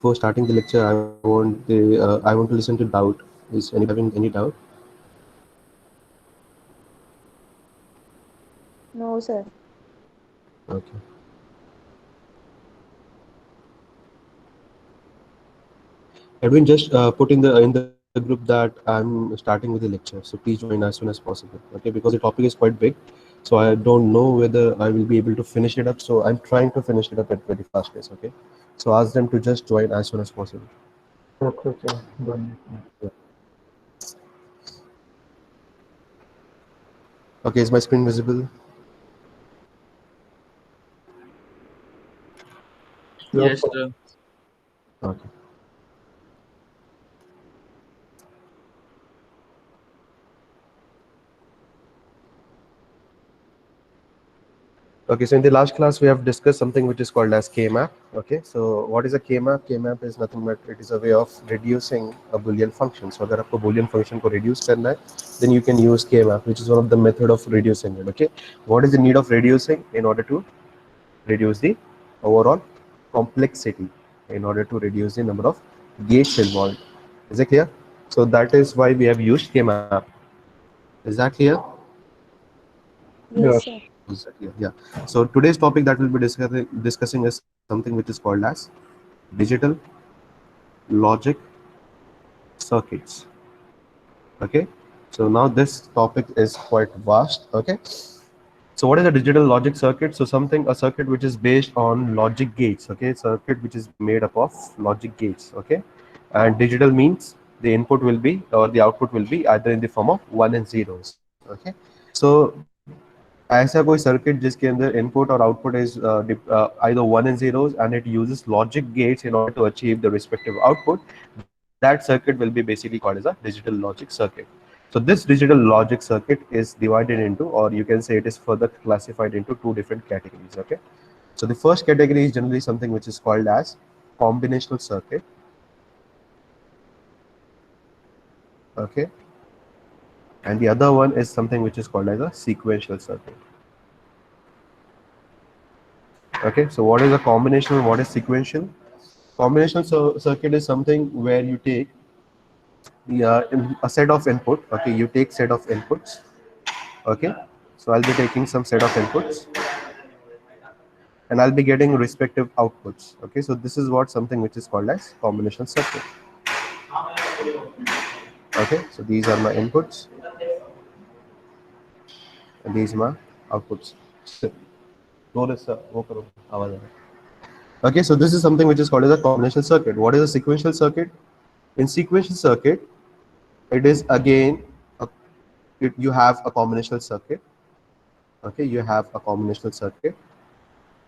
before starting the lecture, I want to listen to doubt. Is anybody having any doubt? No, sir. Okay. Edwin, just put in the group that I'm starting with the lecture, so please join as soon as possible. Okay, because the topic is quite big, so I don't know whether I will be able to finish it up. So I'm trying to finish it up at very fast pace. Okay, so ask them to just join as soon as possible. Okay, sir. Done. Yeah. Okay, is my screen visible? Yes, Yes, sir. sir. Okay. Okay, so in the last class we have discussed something which is called as K-map. Okay, so what is a K-map? K-map is nothing but it is a way of reducing a Boolean function. So अगर आपको Boolean function को reduce करना है, then you can use K-map, which is one of the method of reducing it. Okay, what is the need of reducing in order to reduce the overall complexity, in order to reduce the number of gates involved? Is it clear? So that is why we have used K-map. Is that clear? Yes, Yes. sir. Exactly. Yeah. So today's topic that we'll be discussing is something which is called as digital logic circuits. Okay. So now this topic is quite vast. Okay. So what is a digital logic circuit? So a circuit which is based on logic gates. Okay. Circuit which is made up of logic gates. Okay. And digital means the input will be or the output will be either in the form of one and zeros. Okay. So ऐसा कोई circuit जिसके अंदर input और output is either one and zeros and it uses logic gates in order to achieve the respective output, that circuit will be basically called as a digital logic circuit. So this digital logic circuit is divided into, or you can say it is further classified into two different categories. Okay, so the first category is generally something which is called as combinational circuit. Okay, and the other one is something which is called as a sequential circuit. Okay, so what is a combinational, what is sequential? Combinational circuit is something where you take a set of input. Okay, you take set of inputs. Okay, so I'll be taking some set of inputs and I'll be getting respective outputs. Okay, so this is what something which is called as combinational circuit. Okay, so these are my inputs and these are my outputs. Okay, so this is something which is called as a combinational circuit. What is a sequential circuit? In sequential circuit, it is again you have a combinational circuit. Okay, you have a combinational circuit,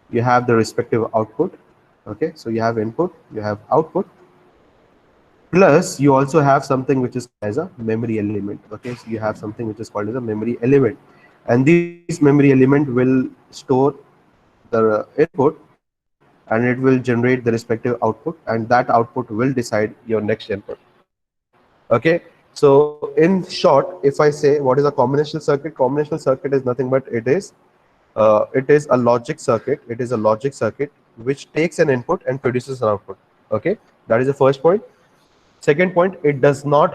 you have the respective output. Okay, so you have input, you have output, plus you also have something which is called as a memory element. Okay, so you have something which is called as a memory element, and this memory element will store the input and it will generate the respective output, and that output will decide your next input. Okay, so in short, if I say what is a combinational circuit, combinational circuit is nothing but it is a logic circuit. It is a logic circuit which takes an input and produces an output. Okay, that is the first point. Second point, it does not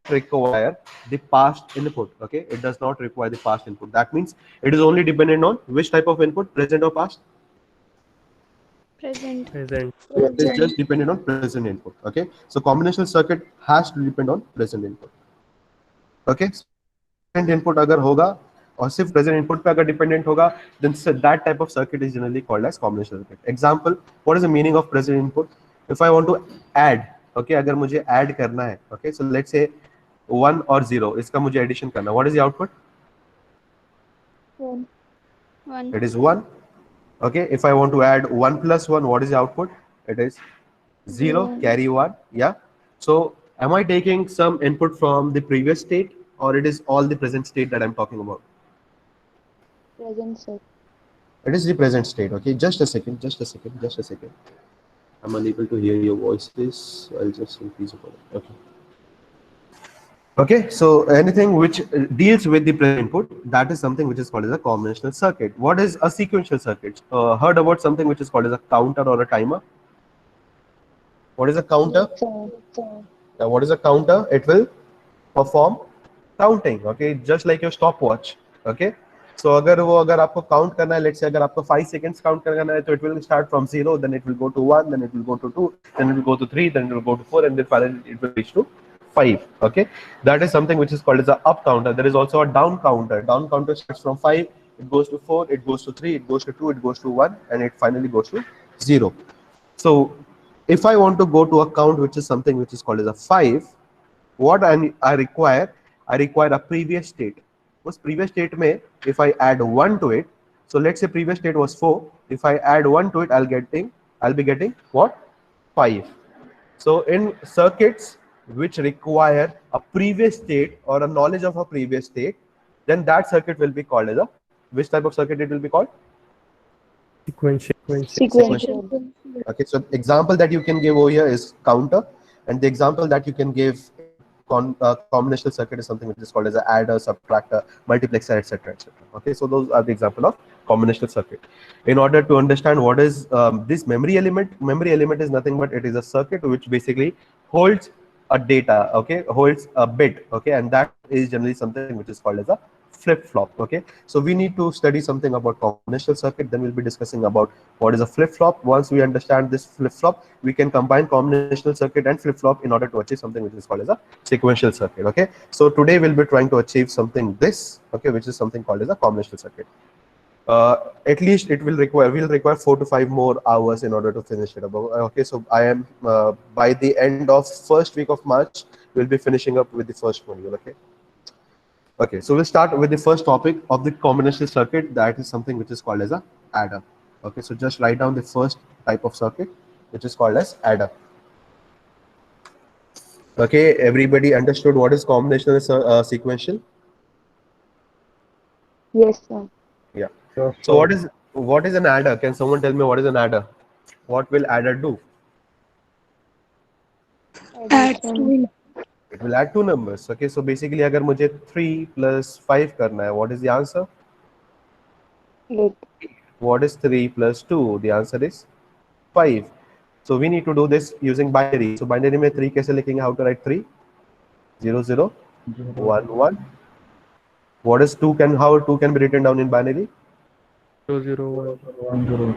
require the past input. Okay, it does not require the past input. That means it is only dependent on which type of input, present or past. Present. Present. It is Present. just dependent on present input. Okay, so combinational circuit has to depend on present input. Okay, so present input अगर होगा और सिर्फ present input पे अगर dependent होगा, then that type of circuit is generally called as combinational circuit. Example, what is the meaning of present input? If I want to add, okay, अगर मुझे add करना है, okay, so let's say 1 और 0, इसका मुझे addition करना, what is the output? One. One. It is 1. Okay, if I want to add 1 plus 1, what is the output? It is 0, Zero. carry 1. Yeah, so am I taking some input from the previous state, or it is all the present state that I'm talking about? Present, sir. It is the present state. Okay, just a second, just a second, just a second. I'm unable to hear your voices. I'll just increase it. Okay. Okay, so anything which deals with the present input, that is something which is called as a combinational circuit. What is a sequential circuit? Heard about something which is called as a counter or a timer? What is a counter? Yes, sir. What is a counter? It will perform counting. Okay, just like your stopwatch. Okay, so अगर आपको count करना है, let's say अगर आपको 5 seconds count करना है, तो it will start from 0, then it will go to 1, then it will go to 2, then it will go to 3, then it will go to 4, and then finally it will reach to 5. Okay, that is something which is called as a up counter. There is also a down counter. Down counter starts from 5, it goes to 4, it goes to 3, it goes to 2, it goes to 1, and it finally goes to 0. So if I want to go to a count which is something which is called as a 5, what I require a previous state. उस previous state में if I add 1 to it, so let's say previous state was 4, if I add 1 to it, I'll be getting what? 5. So in circuits which require a previous state or a knowledge of a previous state, then that circuit will be called as a, which type of circuit it will be called? Sequential. Sequential. Okay, so example that you can give over here is counter, and the example that you can give in combinational circuit is something which is called as an adder, subtractor, multiplexer, etc., etc. Okay, so those are the example of combinational circuit. In order to understand what is this memory element is nothing but it is a circuit which basically holds a data, okay, holds a bit, okay, and that is generally something which is called as a flip-flop. Okay, so we need to study something about combinational circuit, then we'll be discussing about what is a flip-flop. Once we understand this flip-flop, we can combine combinational circuit and flip-flop in order to achieve something which is called as a sequential circuit. Okay, so today we'll be trying to achieve something this, okay, which is something called as a combinational circuit. At least it will require 4 to 5 more hours in order to finish it. Okay, so I am by the end of first week of March, we'll be finishing up with the first module. Okay. Okay, so we'll start with the first topic of the combinational circuit. That is something which is called as a adder. Okay, so just write down the first type of circuit, which is called as adder. Okay, everybody understood what is combinational sequential? Yes, sir. Yeah. Sure, So what is an adder? Can someone tell me what is an adder? What will adder do? Addition. It will add two numbers. Okay, so basically अगर मुझे 3 plus 5 करना है, what is the answer? 8. What is 3 plus 2? The answer is 5. So we need to do this using binary. So binary में 3 कैसे लिखेंगे? How to write 3? 0 0 1 1. What is 2? How 2 can be written down in binary? 0 0 1 0.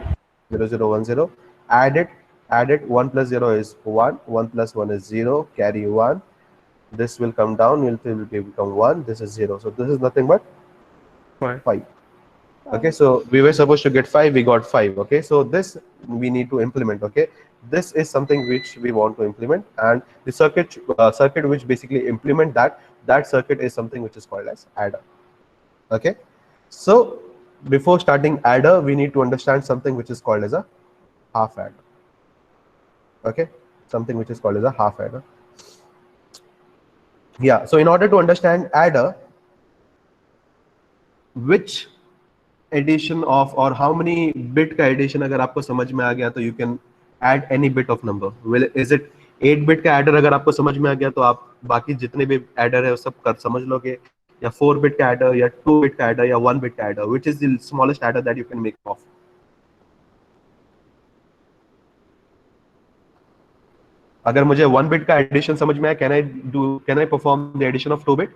0 0 1 0. Add it. 1 plus 0 is 1. 1 plus 1 is 0. Carry 1. This will come down. Will become 1. This is 0. So this is nothing but 5. Okay, so we were supposed to get 5, we got 5. Okay, so this we need to implement. Okay, this is something which we want to implement, and the circuit which basically implement that circuit is something which is called as adder. Okay, so before starting adder, we need to understand something which is called as a half adder. Okay, something which is called as a half adder. Yeah, so in order to understand adder, which addition of or how many bit का addition अगर आपको समझ में आ गया तो you can add any bit of number. Well, is it 8 bit का adder अगर आपको समझ में आ गया तो आप बाकी जितने भी adder है वो सब कर समझ लोगे, या 4 bit का adder या 2 bit का adder या 1 bit का adder, which is the smallest adder that you can make of? अगर मुझे 1 bit का addition समझ में आया, can I perform the addition of 2 bit?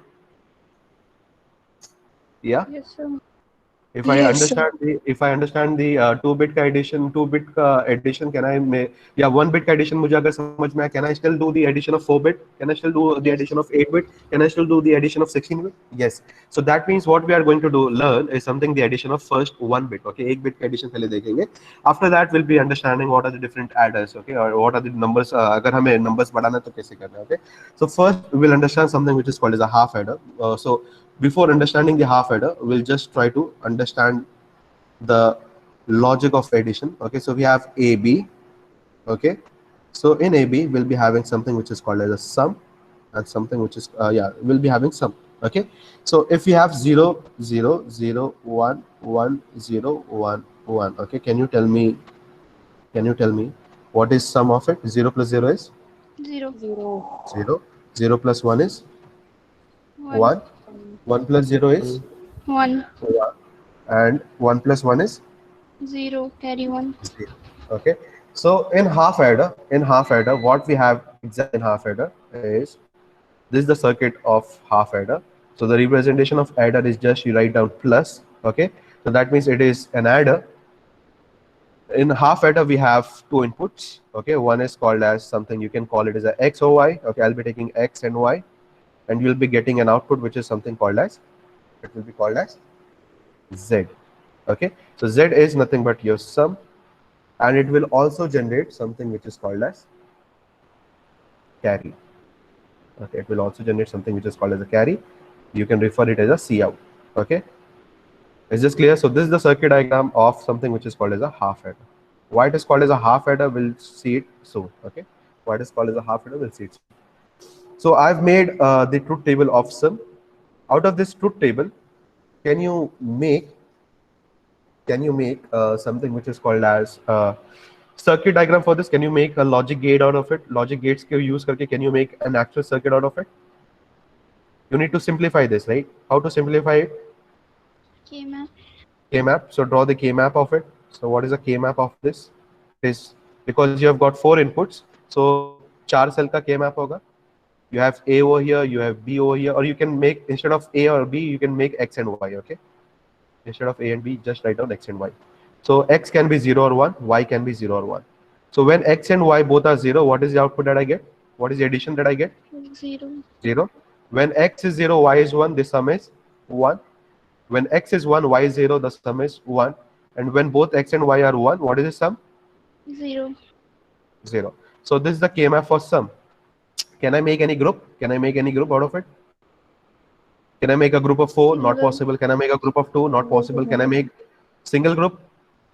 Yeah. Yes, sir. If I understand the 2 bit का addition, can I make, या 1 bit का addition मुझे अगर समझ में आया, can I still do the addition of 4 bit? Can I still do the addition of 8 bit? Can I still do the addition of 16 bit? Yes. So that means what we are going to learn is something the addition of first 1 bit. Okay, 1 bit का addition पहले देखेंगे. After that we'll be understanding what are the different adders. Okay, or what are the numbers. अगर हमें numbers बढ़ाना है तो कैसे करना है. Okay. So first we will understand something which is called as a half adder. So before understanding the half adder, we'll just try to understand the logic of addition. Okay, so we have AB. Okay, so in AB we'll be having something which is called as a sum, and something which is we'll be having sum. Okay, so if we have 0 0 0 1 1 0 1 1, okay, can you tell me what is sum of it? 0 plus 0 is 0. 0. 0 plus 1 is 1. 1 plus 0 is 1. 1, and 1 plus 1 is 0. Carry 1. 0. Okay, So in half adder, what we have exactly in half adder is this is the circuit of half adder. So the representation of adder is just you write down plus. Okay, so that means it is an adder. In half adder we have two inputs. Okay, one is called as something, you can call it as a x or y. Okay, I'll be taking x and y, and you'll be getting an output which is something called as, it will be called as z. Okay, so z is nothing but your sum, and it will also generate something which is called as carry. Okay, it will also generate something which is called as a carry. You can refer it as a C out. Okay, is this clear? So this is the circuit diagram of something which is called as a half adder. Why it is called as a half adder, we'll see it soon. Okay, why it is called as a half adder, we'll see it soon. So I've made the truth table of sum. Out of this truth table, can you make something which is called as circuit diagram for this? Can you make a logic gate out of it? Logic gates को use करके can you make an actual circuit out of it? You need to simplify this, right? How to simplify it? K map. K-map. So draw the K-map of it. So what is the K-map of this? It is, because you have got 4 inputs, so 4 cell का K-map होगा. You have A over here, you have B over here, or you can make, instead of A or B, you can make X and Y. Okay, instead of A and B, just write down X and Y. So X can be 0 or 1, Y can be 0 or 1. So when X and Y both are 0, what is the output that I get? What is the addition that I get? 0. 0. When X is 0, Y is 1, the sum is 1. When X is 1, Y is 0, the sum is 1. And when both X and Y are 1, what is the sum? 0. 0. So this is the K-map for sum. Can I make any group? Can I make any group out of it? Can I make a group of 4? Not Single. possible. Can I make a group of 2? Not possible. Can I make single group?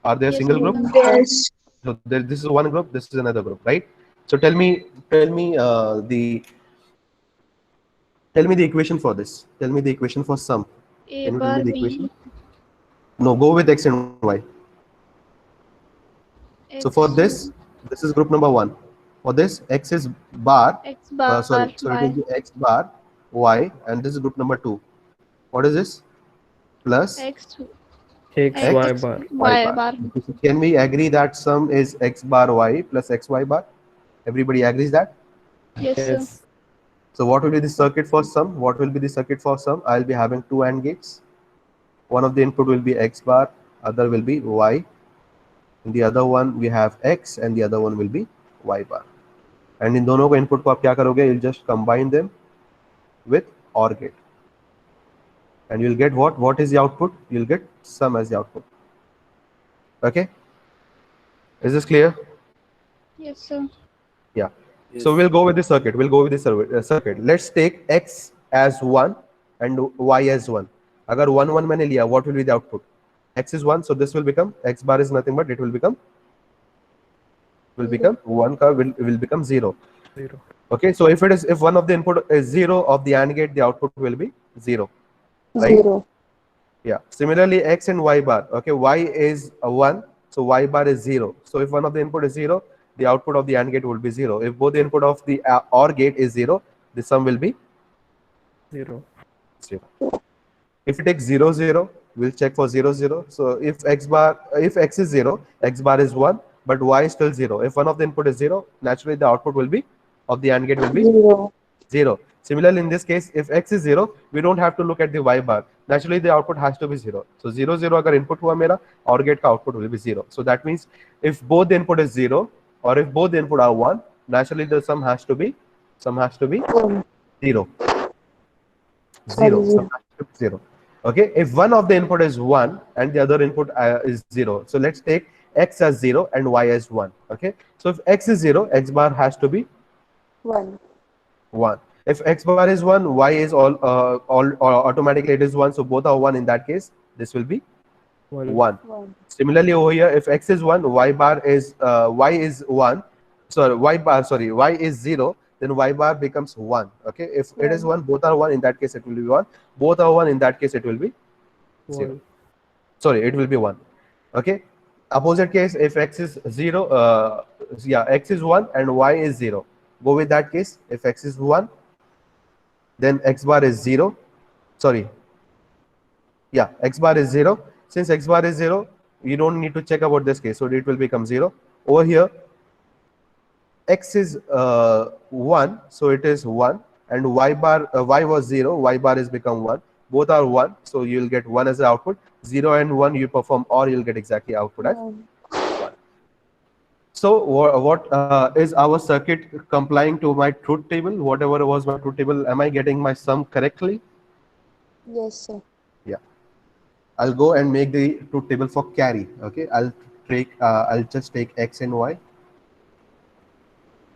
Are there Yes, single group? yes. So this is one group. This is another group, right? So tell me the equation for this. Tell me the equation for sum. A Can you tell bar me the B. equation? No, go with X and Y. So for this is group number 1. For this, X is bar. X bar So it will Y. be X bar Y, and this is group number 2. What is this? Plus X X, X, Y bar. Y bar. Can we agree that sum is X bar Y plus XY bar? Everybody agrees that? Yes, sir. Yes. So what will be the circuit for sum? What will be the circuit for sum? I'll be having 2 AND gates. One of the input will be X bar, other will be Y. In the other one we have X, and the other one will be Y bar. And in दोनों को input को आप क्या करोगे? You'll just combine them with OR gate. And you'll get what? What is the output? You'll get sum as the output. Okay? Is this clear? Yes, sir. Yeah. So we'll go with the circuit. We'll go with the circuit. Let's take X as 1 and Y as 1. Agar 1 1 मैंने लिया, what will be the output? X is 1, so this will become, X bar is nothing but it will become 1 का will become 0. 0. Okay, so if one of the input is 0 of the AND gate, the output will be 0. Right? 0. Yeah. Similarly, X and Y bar. Okay, Y is a 1, so Y bar is 0. So if one of the input is 0, the output of the AND gate will be 0. If both the input of the OR gate is 0, the sum will be 0. 0. If you take 0 0, we'll check for 0 0. So if X is 0, X bar is 1, but Y is still 0. If one of the input is 0, naturally the output will be of the AND gate will be 0. 0. Similarly, in this case, if X is 0, we don't have to look at the Y bar. Naturally, the output has to be 0. So 0 0 अगर input हुआ मेरा, OR gate का output will be 0. So that means if both the input is 0, or if both the input are 1, naturally the sum has to be 0. 0. Sum has to be 0. Okay. If one of the input is 1 and the other input is 0, so let's take X as 0 and Y as 1. Okay. So if X is 0, X bar has to be 1. 1. If X bar is 1, Y is all automatically it is 1. So both are 1 in that case. This will be 1. 1. Similarly over here, if X is 1, Y is 1. Y is 0. Then Y bar becomes 1. Okay. If it is 1, both are 1. In that case, it will be 1. Both are 1. In that case, it will be 0. 1. Sorry, it will be 1. Okay. Opposite case, if X is 0, X is 1 and Y is 0. Go with that case. If X is 1, then X bar is 0. Sorry. Yeah, X bar is 0. Since X bar is 0, you don't need to check about this case. So it will become 0. Over here, x is 1, so it is 1, and y bar y was 0, y bar is become 1. Both are 1, so you'll get 1 as the output. 0 and 1 you perform OR, you'll get exactly output as 1. 1. So what is our circuit complying to my truth table? Whatever was my truth table, am I getting my sum correctly? Yes, sir. Yeah. I'll go and make the truth table for carry. Okay. I'll just take x and y.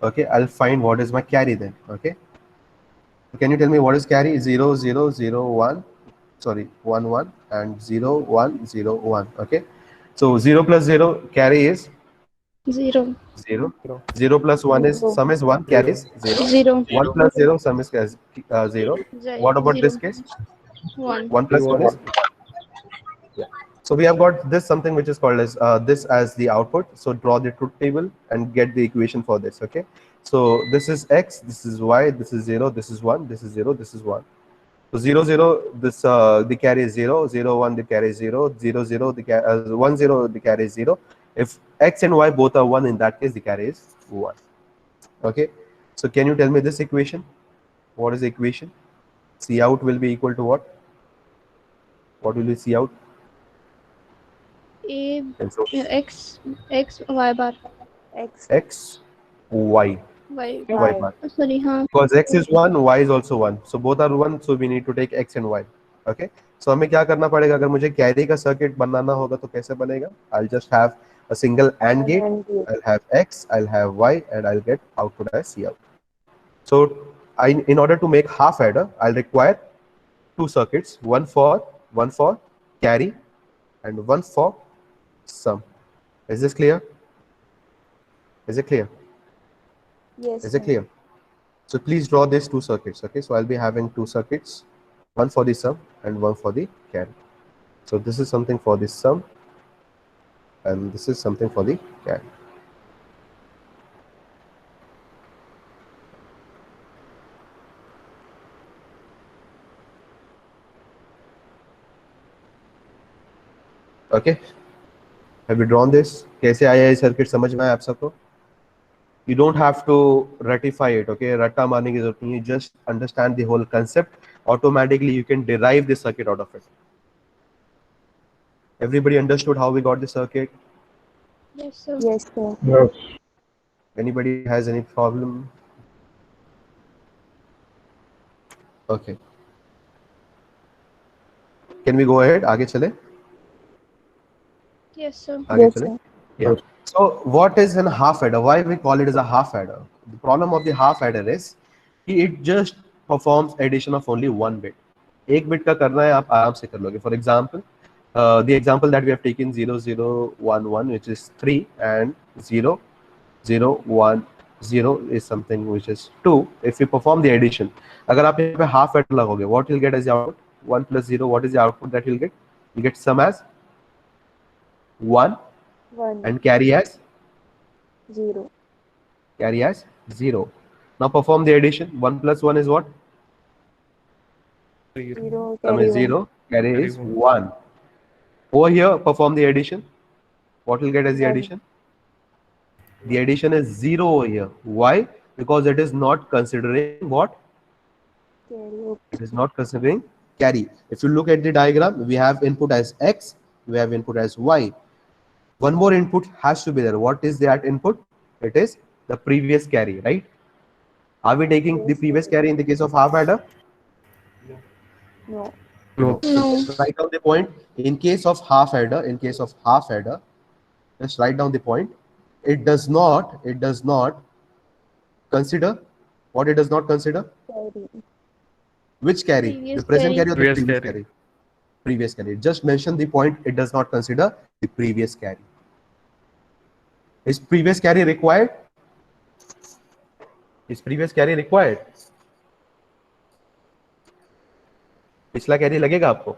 Okay. I'll find what is my carry then. Okay. Can you tell me what is carry? 0 0 0 1. Sorry, 1 1 and 0 1 0 1. Okay. So 0 plus 0 carry is 0. 0. 0. 0 plus 1 is 0. sum is 1, carry 0. is 0. 0. 1 plus 0 sum is 0. What about this 0. case? 1. 1 plus 1 is 1. yeah. So we have got this something which is called as this as the output. So draw the truth table and get the equation for this. Okay. So this is x, this is y, this is 0, this is 1, this is 0, this is 1. So 0 0 this the carry is 0, 0 1 the carry is 0, 0 0 the 1 0 the carry is 0. If x and y both are 1, in that case the carry is 1. Okay. So can you tell me this equation? What is the equation? C out will be equal to what? What will be C out? A And so X Y bar. X, x y Y. y Y. bar. Sorry, हाँ. Because x is 1, y is also 1. So both are 1, so we need to take x and y. Okay. So हमें क्या करना पड़ेगा? अगर मुझे carry का circuit बनाना होगा तो कैसे बनेगा? I'll just have a single AND gate. And gate. I'll have x, I'll have y, and I'll get output as C out. So in order to make half adder, I'll require two circuits, one for carry and one for sum. Is this clear? Is it clear? Yes, Is it sir. clear? So please draw these two circuits. Okay, so I'll be having two circuits, one for the sum and one for the carry. So this is something for the sum and this is something for the carry. Okay, have you drawn this? कैसे आया ये circuit समझ में आया आप सबको? You don't have to ratify it. Okay, रट्टा मारने की जरूरत नहीं है. Just understand the whole concept. Automatically you can derive the circuit out of it. Everybody understood how we got the circuit? Yes, sir. Yes, sir. Yes. Anybody has any problem? Okay. Can we go ahead? आगे चले? Yes, sir. आगे Yes, चले? sir. Yeah. So what is a half adder? Why we call it as a half adder? The problem of the half adder is it just performs addition of only one bit. एक bit का करना है आप आराम से कर लोगे. For example, the example that we have taken 0 0 1 1, which is 3, and 0 0 1 0 is something which is 2. If you perform the addition, अगर आप यहाँ पे half adder लगोगे, what you'll get as the output? 1 plus 0. What is the output that you'll get? You get sum as 1 1, and carry as 0. 0. Now perform the addition. 1 plus 1 is what? 0, Sum carry is 1. 0. Carry Carry is one. 1. Over here, perform the addition. What will get as the One. addition? The addition is 0 over here. Why? Because it is not considering what? Carry, okay. It is not considering carry. If you look at the diagram, we have input as x, we have input as y. One more input has to be there. What is that input? It is the previous carry, right? Are we taking the Yes, previous sir. carry in the case of half adder? No. No. So No. just write down the point. In case of half adder, just write down the point. It does not consider what it does not consider. Carry. Which carry? Previous The present carry. carry or the Previous previous carry. carry? Previous carry. Just mention the point. It does not consider the previous carry. Is previous carry required? Is previous carry required? पिछला carry लगेगा आपको?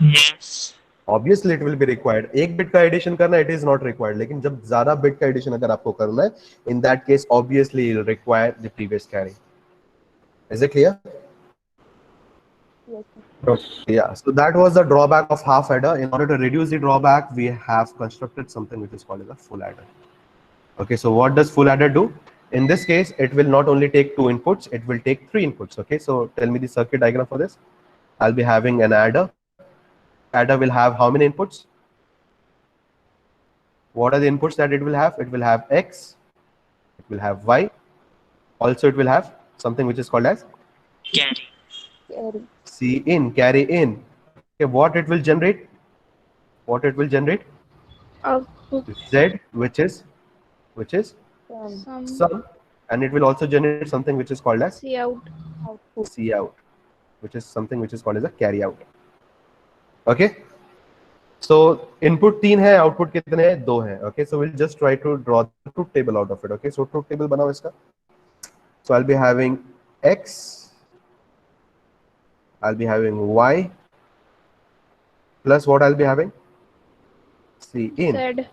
Yes. Obviously it will be required. एक bit का addition करना it is not required. लेकिन जब ज्यादा bit का एडिशन अगर आपको करना है, in that case obviously you'll require the previous carry. Is it clear? Yes, sir. Yes. Yeah. So that was the drawback of half adder. In order to reduce the drawback, we have constructed something which is called as a full adder. Okay, so what does full adder do? In this case, it will not only take 2 inputs, it will take 3 inputs. Okay, so tell me the circuit diagram for this. I'll be having an adder. Adder will have how many inputs? What are the inputs that it will have? It will have X, it will have Y. Also, it will have something which is called as Carry. C in, carry in. Okay, what it will generate? What it will generate? Output. Z, which is Sum. sum, and it will also generate something which is called as See out. Output. C out, which is something which is called as a carry out. Okay, so input 3 है, output कितने हैं? 2 हैं. Okay, so we'll just try to draw the truth table out of it. Okay, so truth table बनाओ इसका. So I'll be having X, I'll be having Y, plus what I'll be having? C in. Z.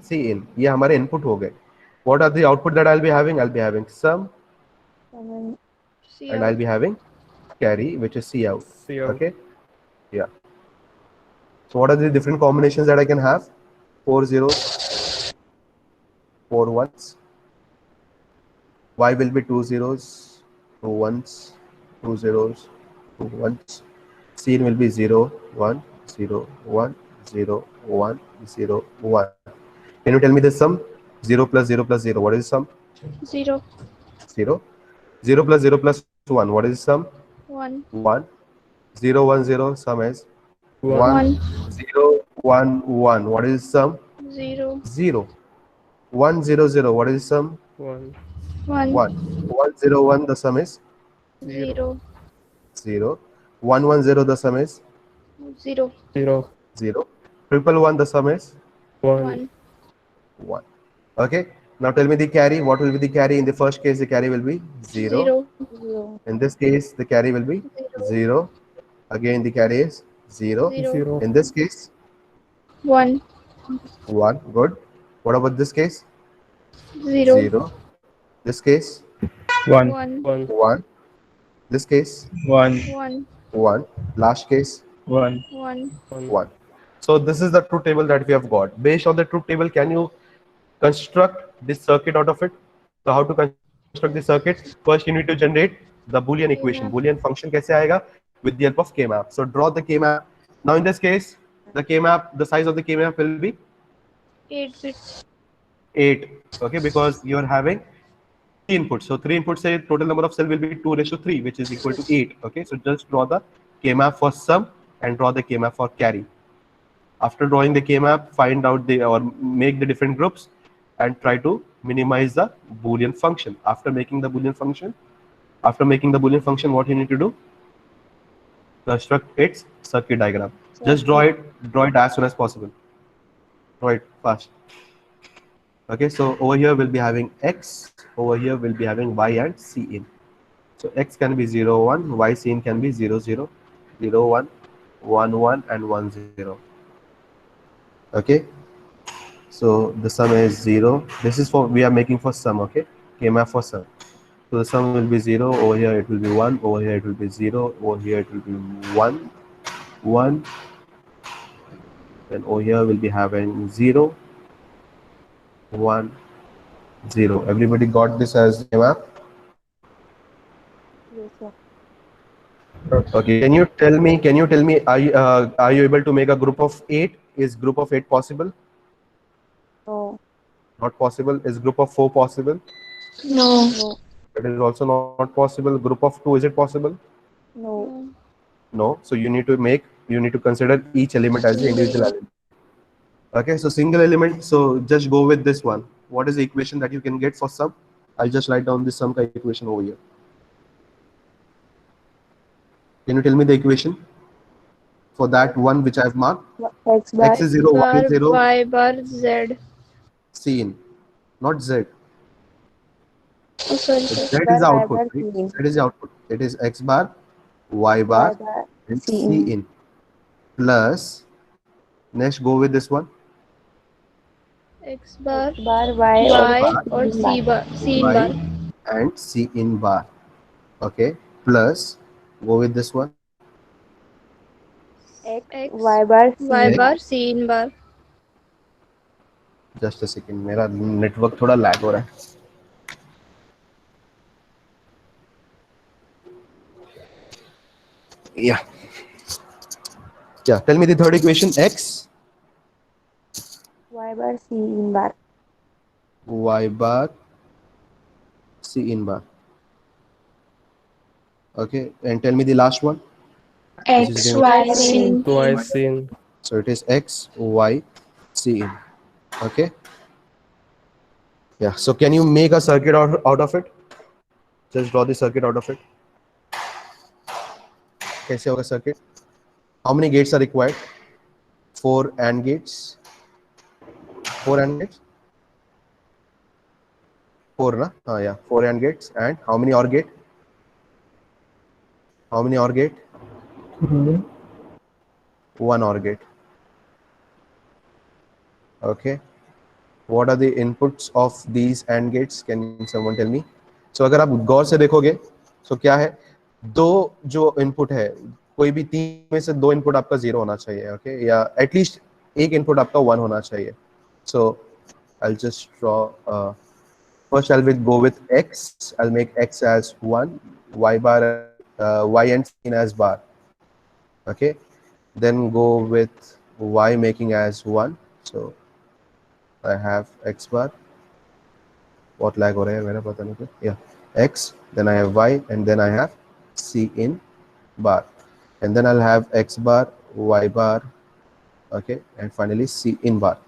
C in. ये हमारे input हो गए. What are the output that I'll be having? I'll be having sum, Sum and See and I'll out. be having carry, which is C out. C out. Okay, yeah. So what are the different combinations that I can have? 4 zeros, 4 ones. Y will be 2 zeros, 2 ones, 2 zeros, 2 ones. C will be 0, 1, 0, 1, 0, 1, 0, 1. Can you tell me the sum? 0 plus 0 plus 0. What is the sum? 0. 0. 0 plus 0 plus 1. What is the sum? 1. 1. 0, 1, 0. Sum is 1. 1. 0, 1, 1. What is the sum? 0. 0. 1, 0, 0. What is the sum? 1, 1. 1. 1, 0, 1. The sum is 0. 0. 1, 1, 0. The sum is 0. 0, 0. Triple 1. The sum is 1, 1. 1. Okay. Now tell me the carry. What will be the carry? In the first case, the carry will be 0. 0. 0. In this case, the carry will be 0. Again, the carry is 0. 0. 0, In this case, 1. 1. Good. What about this case? 0. 0. This case, 1, 1. 1, 1. This case, 1, 1. 1. Last case, 1, 1. 1. So this is the truth table that we have got. Based on the truth table, can you construct this circuit out of it? So how to construct the circuit? First, you need to generate the Boolean equation. K-map. Boolean function कैसे आएगा? With the help of K-map. So draw the K-map. Now in this case, the K-map, the size of the K-map will be 8 bits. 8. Okay, because you are having 3 inputs. So 3 inputs say total number of cell will be 2:3, which is equal to 8. Okay, so just draw the K-map for sum and draw the K-map for carry. After drawing the K-map, find out the or make the different groups and try to minimize the Boolean function. After making the Boolean function, what you need to do? Construct its circuit diagram. Just draw it as soon as possible. Draw it fast. Okay, so over here we'll be having X, over here we'll be having Y and C in. So X can be 0, 1, Y C in can be 0, 0, 0, 1, 1, 1, and 1, 0. Okay, so the sum is 0. This is for, we are making for sum. Okay, K-map for sum. So the sum will be 0, over here it will be 1, over here it will be 0, over here it will be 1, 1, then over here we'll be having 0, 1, 0. Everybody got this as K-map? Yes, sir. Okay, can you tell me, are you able to make a group of 8? Is group of 8 possible? No. Not possible. Is group of 4 possible? No. No. It is also not possible. Group of 2, is it possible? No. No. So you need to consider each element as the individual element. Okay, so single element. So just go with this one. What is the equation that you can get for sum? I'll just write down this sum equation over here. Can you tell me the equation for that one which I've marked? X bar. X is 0, Y is 0, Y bar Z. C in, not Z. Oh, sorry. Z X is bar, the Y output, bar, right? C in. Z is the output. It is X bar, Y bar, Y bar, and C C in. in. Plus, next go with this one. X bar, X bar, Y, Y or or C bar. C in Y bar. and C in bar. Okay. Plus, go with this one. X, X, Y bar, C Y in. bar, C in bar. Just a second, मेरा network थोड़ा lag हो रहा है. Yeah. Yeah. Tell me the third equation. X Y bar C in bar. y bar c in bar. Okay. And tell me the last one. Which is X, given. Y, sin. Twice in. So it is x, y, c in. Okay. Yeah. So can you make a circuit out of it? Just draw the circuit out of it. कैसे होगा circuit? How many gates are required? 4 AND gates. 4 AND gates. 4 na? Yeah. 4 AND gates. And how many OR gate? How many OR gate? One OR gate. Okay. What are the inputs of these AND gates? Can someone tell me? So अगर आप गौर से देखोगे तो क्या है, दो जो input है, कोई भी तीन में से दो इनपुट आपका जीरो होना चाहिए. ओके, या एटलीस्ट एक इनपुट आपका वन होना चाहिए. सो I'll just draw. First, go with x. I'll make x as 1, y bar, y and sin as bar. Okay. Then go with y making as 1. So I have x bar. What lag हो रहा है मेरा पता नहीं. Yeah, x. Then I have y, and then I have c in bar, and then I'll have x bar, y bar. Okay, and finally c in bar.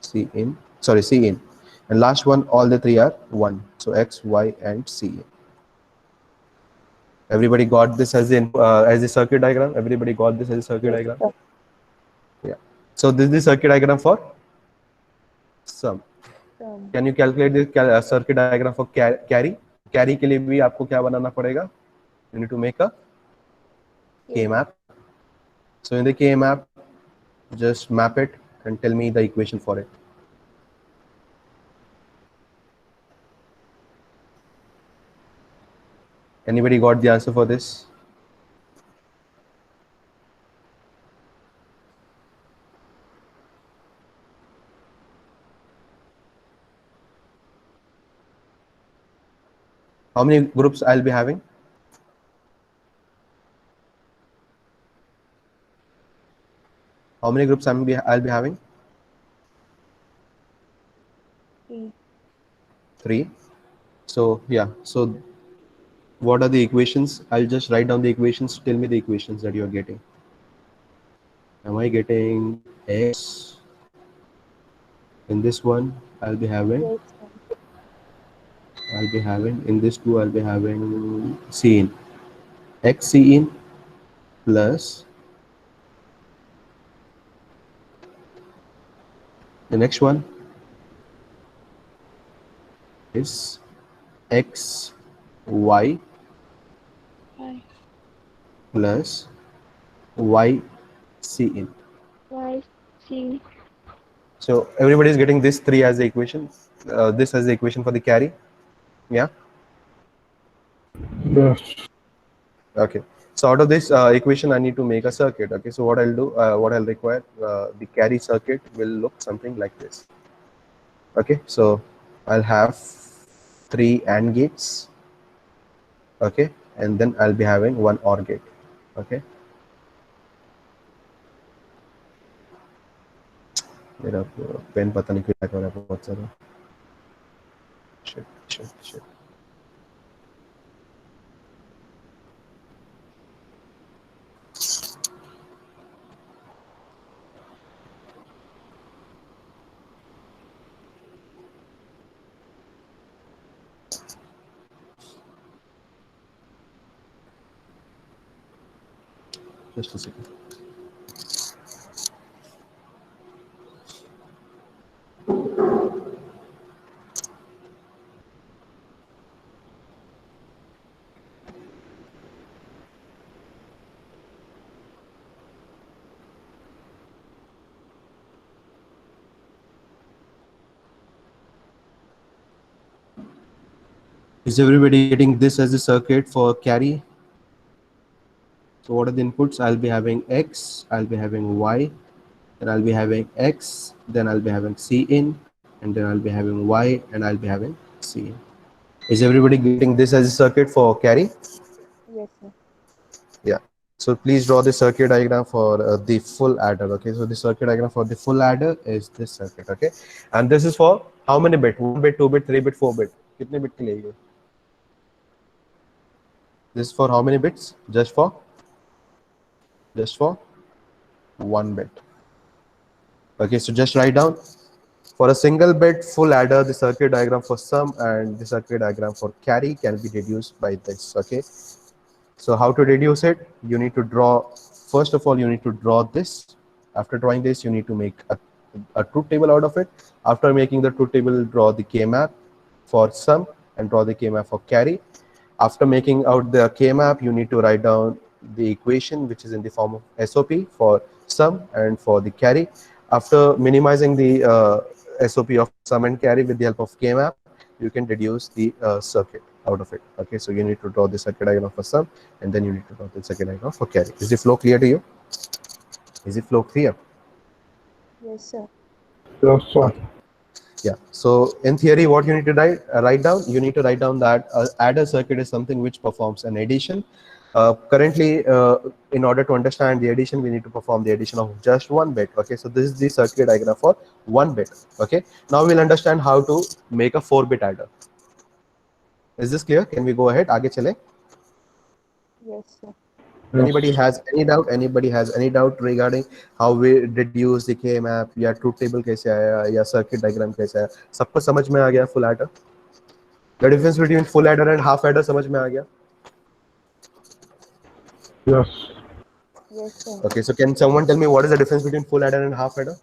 C in. Sorry, c in. And last one, all the three are 1. So x, y, and c. Everybody got this as the circuit diagram? Everybody got this as a circuit Yes, diagram? sir. Yeah. So this is the circuit diagram for sum. Can you calculate the circuit diagram for carry? Carry के लिए भी आपको क्या बनाना पड़ेगा? You need to make a K map. So in the K map, just map it and tell me the equation for it. Anybody got the answer for this? How many groups I'll be having? How many groups I'll be having? 3. 3. So yeah. So what are the equations? I'll just write down the equations. Tell me the equations that you are getting. Am I getting x? In this one, I'll be having. Yes, sir. I'll be having in this two. I'll be having c in x c in plus the next one is x y Y, plus y c in. Y, C. So everybody is getting this 3 as the equation. This as the equation for the carry. Yeah. Yes. Okay. So out of this equation, I need to make a circuit. Okay. So what I'll do, what I'll require, the carry circuit will look something like this. Okay. So I'll have 3 AND gates. Okay. And then I'll be having 1 OR gate. Okay. मेरा pen पता नहीं क्यों लगा बहुत सारा. Shit. Just a second. Is everybody getting this as a circuit for carry? So what are the inputs? I'll be having x, I'll be having y, then I'll be having x, then I'll be having c in, and then I'll be having Y, and I'll be having C. Is everybody getting this as a circuit for carry? Yes, sir. Yeah. So please draw the circuit diagram for the full adder. Okay. So the circuit diagram for the full adder is this circuit. Okay. And this is for how many bit? 1 bit, 2 bit, 3 bit, 4 bit. कितने bit के लिए ये? This is for how many bits? Just for 1 bit. Okay. So just write down for a single bit full adder, the circuit diagram for sum and the circuit diagram for carry can be deduced by this. Okay. So how to reduce it? You need to draw, first of all, you need to draw this. After drawing this, you need to make a truth table out of it. After making the truth table, draw the K-map for sum and draw the K-map for carry. After making out the K-map, you need to write down the equation, which is in the form of SOP for sum and for the carry. After minimizing the SOP of sum and carry with the help of K-map, you can deduce the circuit out of it. Okay, so you need to draw the circuit diagram for sum, and then you need to draw the circuit diagram for carry. Is the flow clear to you? Is the flow clear? Yes, sir. Yes, sir. Okay. Yeah. So in theory, what you need to write down? You need to write down that adder circuit is something which performs an addition. Currently, in order to understand the addition, we need to perform the addition of just 1 bit. Okay, so this is the circuit diagram for 1 bit. Okay, now we'll understand how to make a 4-bit adder. Is this clear? Can we go ahead? आगे चले? Yes, sir. Anybody has any doubt? Anybody has any doubt regarding how we deduce the K-map या truth table कैसे आया या circuit diagram कैसे आया? सबको समझ में आ गया full adder? The difference between full adder and half adder समझ में आ गया? Yes. Yes, sir. Okay, so can someone tell me what is the difference between full adder and half adder?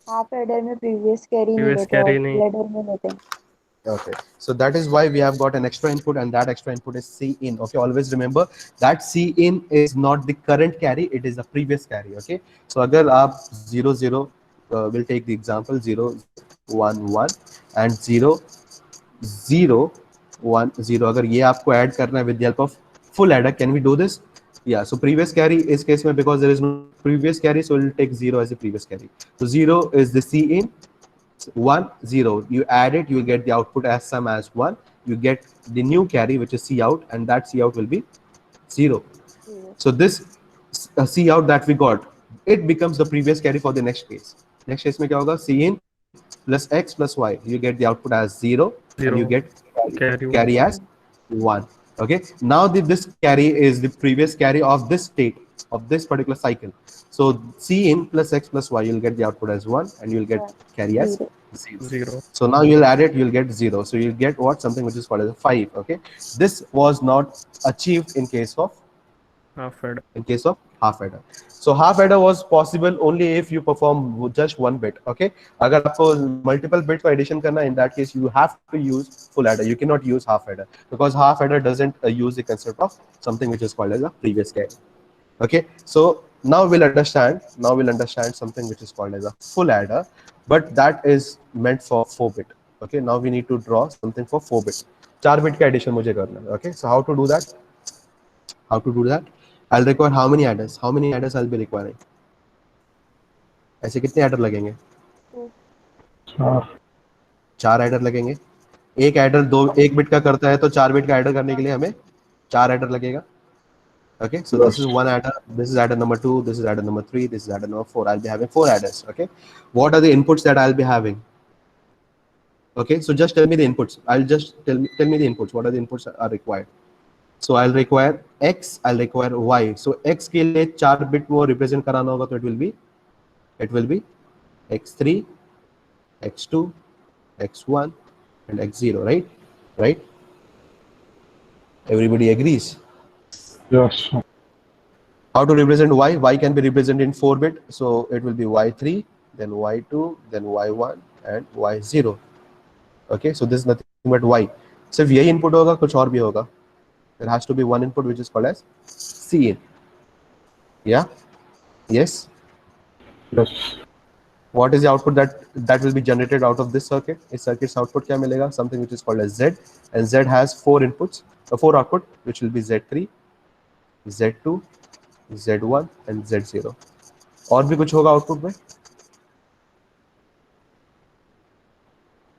Half adder में previous carry नहीं Previous लेते और carry नहीं. Full adder में लेते हैं. Okay, so that is why we have got an extra input, and that extra input is C in. Okay, always remember that C in is not the current carry, it is the previous carry. Okay, so अगर आप 0 0 we'll take the example 0 1 1 and 0 0 1 0 अगर ये आपको add करना है with the help of full adder, can we do this? Yeah, so previous carry is case में because there is no previous carry, so we'll take 0 as a previous carry. So 0 is the C in, 1 0, you add it, you get the output as sum as 1, you get the new carry which is C out, and that C out will be 0. So this C out that we got, it becomes the previous carry for the next case. Next case में क्या होगा? C in plus X plus Y, you get the output as 0 and you get carry as 1. Okay, now this carry is the previous carry of this state of this particular cycle. So C in plus X plus Y, you'll get the output as 1 and you'll get carry as 0. So now you'll add it, you'll get 0. So you'll get what? Something which is called as a 5. Okay, this was not achieved in case of Half adder. half adder. So half adder was possible only if you perform just 1 bit. Okay, अगर आपको multiple bit को addition करना, in that case you have to use full adder. You cannot use half adder because half adder doesn't use the concept of something which is called as a previous carry. Okay, so now we'll understand something which is called as a full adder, but that is meant for 4 bit. Okay, now we need to draw something for 4 bit. 4 bit का addition मुझे करना है. Okay, so how to do that? I'll require how many adders? How many adders I'll be requiring? ऐसे कितने adder लगेंगे? 4 adder लगेंगे. एक adder 1 bit का करता है, तो 4 बिट का एडर करने के लिए हमें 4 एडर लगेगा. Okay, so this is 1 adder, this is adder number 2, this is adder number 3, this is adder number 4. I'll be having 4 adders. Okay, what are the inputs that I'll be having? Okay, so just tell me the inputs. I'll just tell me the inputs. What are the inputs that are required? So I'll require X, I'll require Y. So X के लिए 4 bit वो represent कराना होगा, तो it will be X3, X2, X1 and X0, right? Everybody agrees? Yes. How to represent Y? Y can be represented in 4 bit, so it will be Y3, then Y2, then Y1 and Y0. Okay, so this is nothing but Y. सिर्फ यही input होगा, कुछ और भी होगा. There has to be one input which is called as C in. Yeah? Yes? Yes. What is the output that will be generated out of this circuit? This circuit's output क्या मिलेगा? Something which is called as Z, and Z has 4 inputs, 4 output, which will be Z3, Z2, Z1 and Z0. और भी कुछ होगा output में?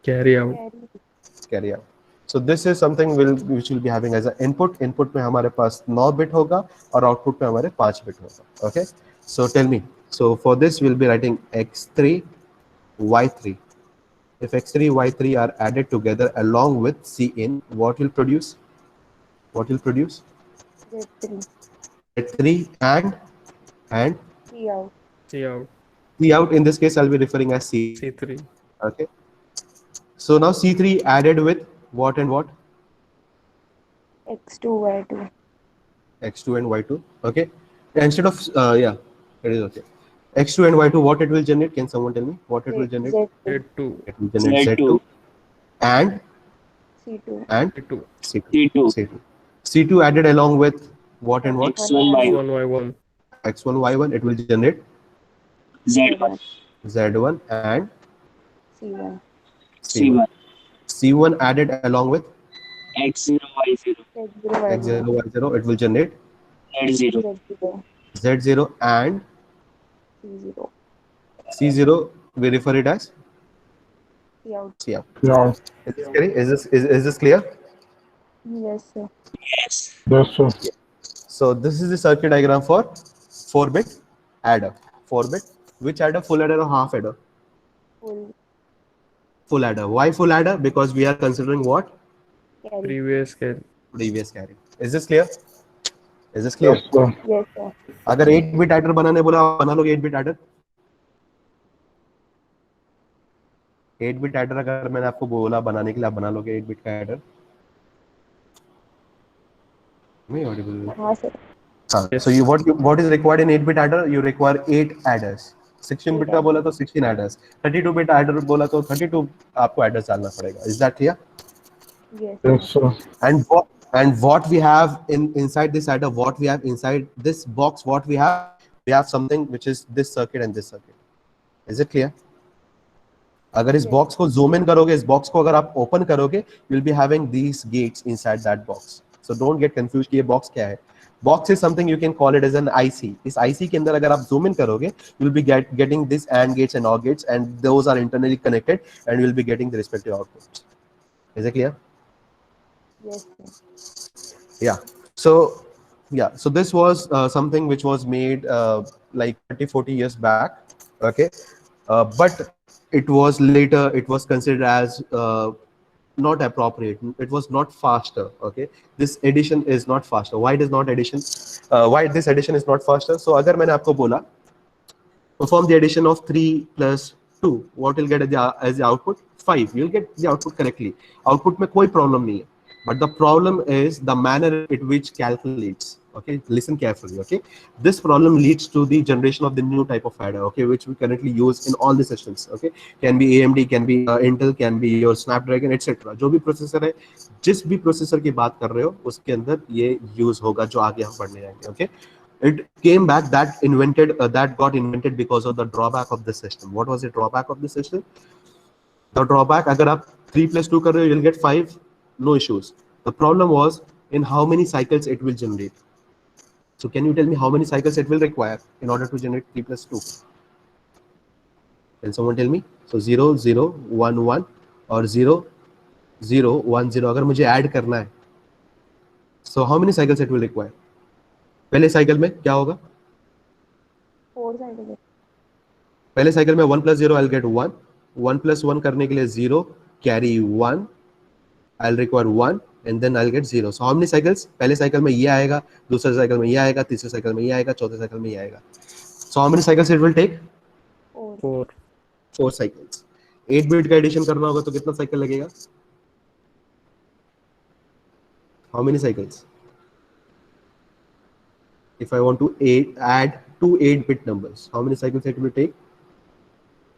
Carry out. carry out. So this is something which will be having as an input. Input में हमारे पास 9 bit होगा और output में हमारे 5 bit होगा. Okay. So tell me. So for this we'll be writing x3, y3. If x3, y3 are added together along with cin, what will produce? What will produce? Z3 Z3 and C out C out. C out. In this case, I'll be referring as C. C3. Okay. So now C3 added with what and what? X2 Y2 X2 and Y2. Okay. Instead of yeah, it is okay. X2 and Y2, what it will generate? Can someone tell me what it will generate? Z2 Z2. It will generate Z2 and C2 C2. C2. C2. C2 added along with what and what? X1 Y1 X1 Y1. X1 Y1. It will generate Z1 Z1 and C1 C1 C1 added along with X0 Y0 Z0 X0 Y0 Y0. It will generate Z0 Z0 Z0 and C0 C0. We refer it as C out. C out. Yeah. Is this clear? Is this clear? Yes sir. Yes. Yes, sir. So this is the circuit diagram for 4-bit adder. 4-bit. Which adder? Full adder or half adder? Full Full adder. Why full adder? Because we are considering what? carry. Previous carry. Previous carry. Is this clear? Is this clear? Yes, sir. Yes sir. अगर 8-bit adder बनाने बोला बना लोगे 8-bit adder? 8-bit adder अगर मैंने आपको बोला बनाने के लिए आप बना लोगे 8-bit का adder? नहीं audible. हाँ sir. So what is required in 8-bit adder? You require 8 adders. 16-bit का बोला तो 16 adders. 32-bit adder बोला तो 32 आपको adders डालना पड़ेगा. Is that clear? Yes Yes, sir. sir. And what we have inside this adder, what we have inside this box, what we have something which is this circuit and this circuit. Is it clear? अगर इस box को zoom in करोगे, इस box को अगर आप open करोगे, you'll be having these gates inside that box. So don't get confused कि ये बॉक्स क्या है. Box is something you can call it as an IC. इस IC के अंदर अगर आप zoom in करोगे, you'll be getting this AND gates and OR gates, and those are internally connected, and you'll be getting the respective outputs. Is it clear? Yes sir. Yeah. So this was something which was made like 30-40 years back. Okay. But it was later, it was considered as not appropriate. It was not faster. Okay. This addition is not faster. Why it is not addition? Why this addition is not faster? So अगर मैंने आपको बोला perform the addition of 3 plus 2, what will get as the output? 5. You'll get the output correctly. Output में कोई problem नहीं है. But the problem is the manner in which calculates. Okay, listen carefully. Okay, this problem leads to the generation of the new type of adder. Okay, which we currently use in all the systems. Okay, can be AMD, can be Intel, can be your Snapdragon, etc. जो भी processor है, जिस भी processor की बात कर रहे हो, उसके अंदर ये यूज होगा जो आगे हम पढ़ने जाएंगे. Okay, it came back that got invented because of the drawback of the system. What was the drawback of the system? The drawback, अगर आप 3 plus 2 कर रहे हो, you'll get 5. No issues. The problem was in how many cycles it will generate. So can you tell me how many cycles it will require in order to generate 3 plus 2? Can someone tell me? So 0, 0, 1, 1 और 0, 0, 1, 0 अगर मुझे add करना है, so how many cycles it will require? पहले cycle में क्या होगा? 4 cycles. पहले साइकिल में 1 plus 0 I'll get 1. 1 plus 1 करने के लिए 0, carry 1. I'll require 1 and then I'll get 0. So how many cycles? पहले साइकिल में ये आएगा, दूसरे साइकिल में ये आएगा, तीसरे साइकिल में ये आएगा, चौथे साइकिल में ये आएगा. So how many cycles it will take? 4. 4 cycles. 8-bit का एडिशन करना होगा तो कितना साइकिल लगेगा? How many cycles? If I want to add two 8-bit numbers, how many cycles it will take?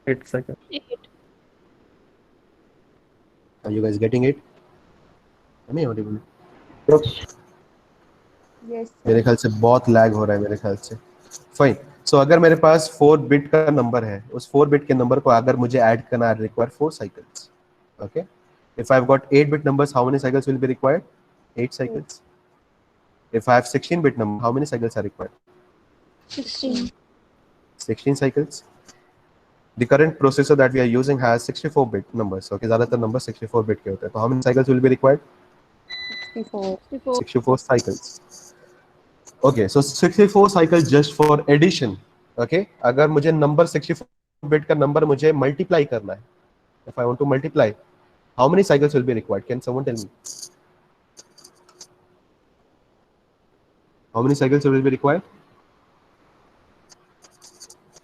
8 seconds. 8. Are you guys getting it? Am I audible? Yes. Yes sir. मेरे ख्याल से बहुत lag हो रहा है मेरे ख्याल से. फाइन. सो अगर मेरे पास 4 बिट का नंबर है, उस 4 बिट के नंबर को अगर मुझे ऐड करना है, require 4 cycles. Okay. If I've got 8-bit numbers, how many cycles will be required? 8 cycles. If I have 16-bit number, how many cycles are required? 16. 16 cycles. The current processor that we are using has 64 bit numbers. Okay, ज़्यादातर numbers 64 bit के होते हैं. तो how many cycles will be required? 64. 64. 64 cycles. Okay, so 64 cycles just for addition. Okay, अगर मुझे number 64 bit का number मुझे multiply करना है, if I want to multiply, how many cycles will be required? Can someone tell me? How many cycles will be required?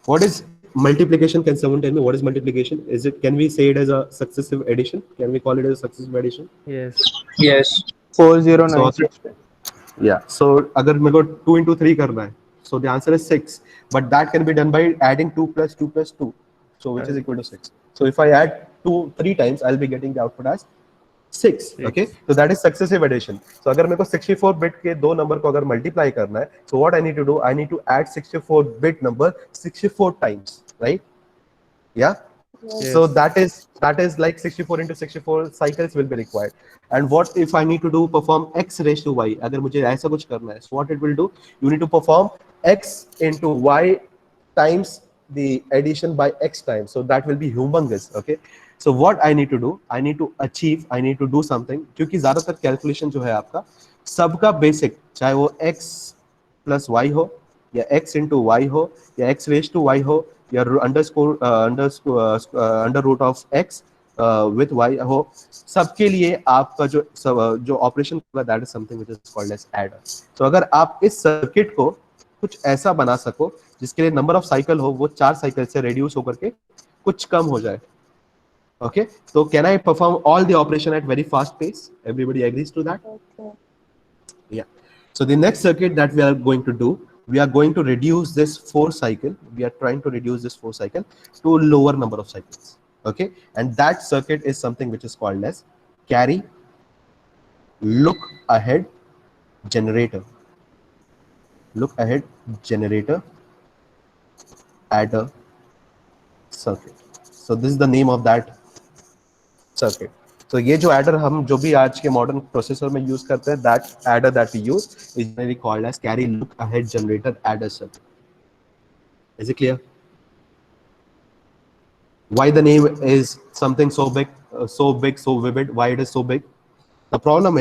What is multiplication? Can someone tell me what is multiplication? Is it, can we say it as a successive addition? Can we call it as a successive addition? Yes. Yes. 4096. Yeah. So अगर मेरे को 2 into 3 करना है, so the answer is 6. But that can be done by adding 2 plus 2 plus 2. So which is equal to 6. So if I add 2 3 times, I'll be getting the output as 6. Okay. So that is successive addition. So अगर मेरे को 64 bit के दो number को अगर multiply करना है, so what I need to do? I need to add 64 bit number 64 times, right? Yeah. Yes. So that is like 64 into 64 cycles will be required. And what if I need to do perform x raised to y? अगर मुझे ऐसा कुछ करना है, so what it will do? You need to perform x into y times the addition by x times. So that will be humongous. Okay. So what I need to do? I need to achieve. I need to do something. क्योंकि ज़्यादातर calculation जो है आपका सबका basic, चाहे वो x plus y हो या x into y हो या x raised to y हो या under root of x with y हो, सबके लिए आपका जो ऑपरेशन होगा that is something which is called as adder. तो अगर आप इस सर्किट को कुछ ऐसा बना सको जिसके लिए नंबर ऑफ साइकिल हो वो 4 साइकिल से रिड्यूस होकर के कुछ कम हो जाए. Okay, so can I perform all the operation at very fast pace? Everybody agrees to that? Okay. Yeah. So the next circuit that we are going to do, we are going to reduce this 4 cycle. We are trying to reduce this 4 cycle to a lower number of cycles. Okay, and that circuit is something which is called as carry look ahead generator. Look ahead generator adder circuit. So this is the name of that circuit. So ये जो adder हम जो भी आज के modern processor में use करते हैं, that adder that we use is generally called as carry look ahead generator adder circuit. Is it clear? Why the name is something so big, so vivid? Why it is so big? The problem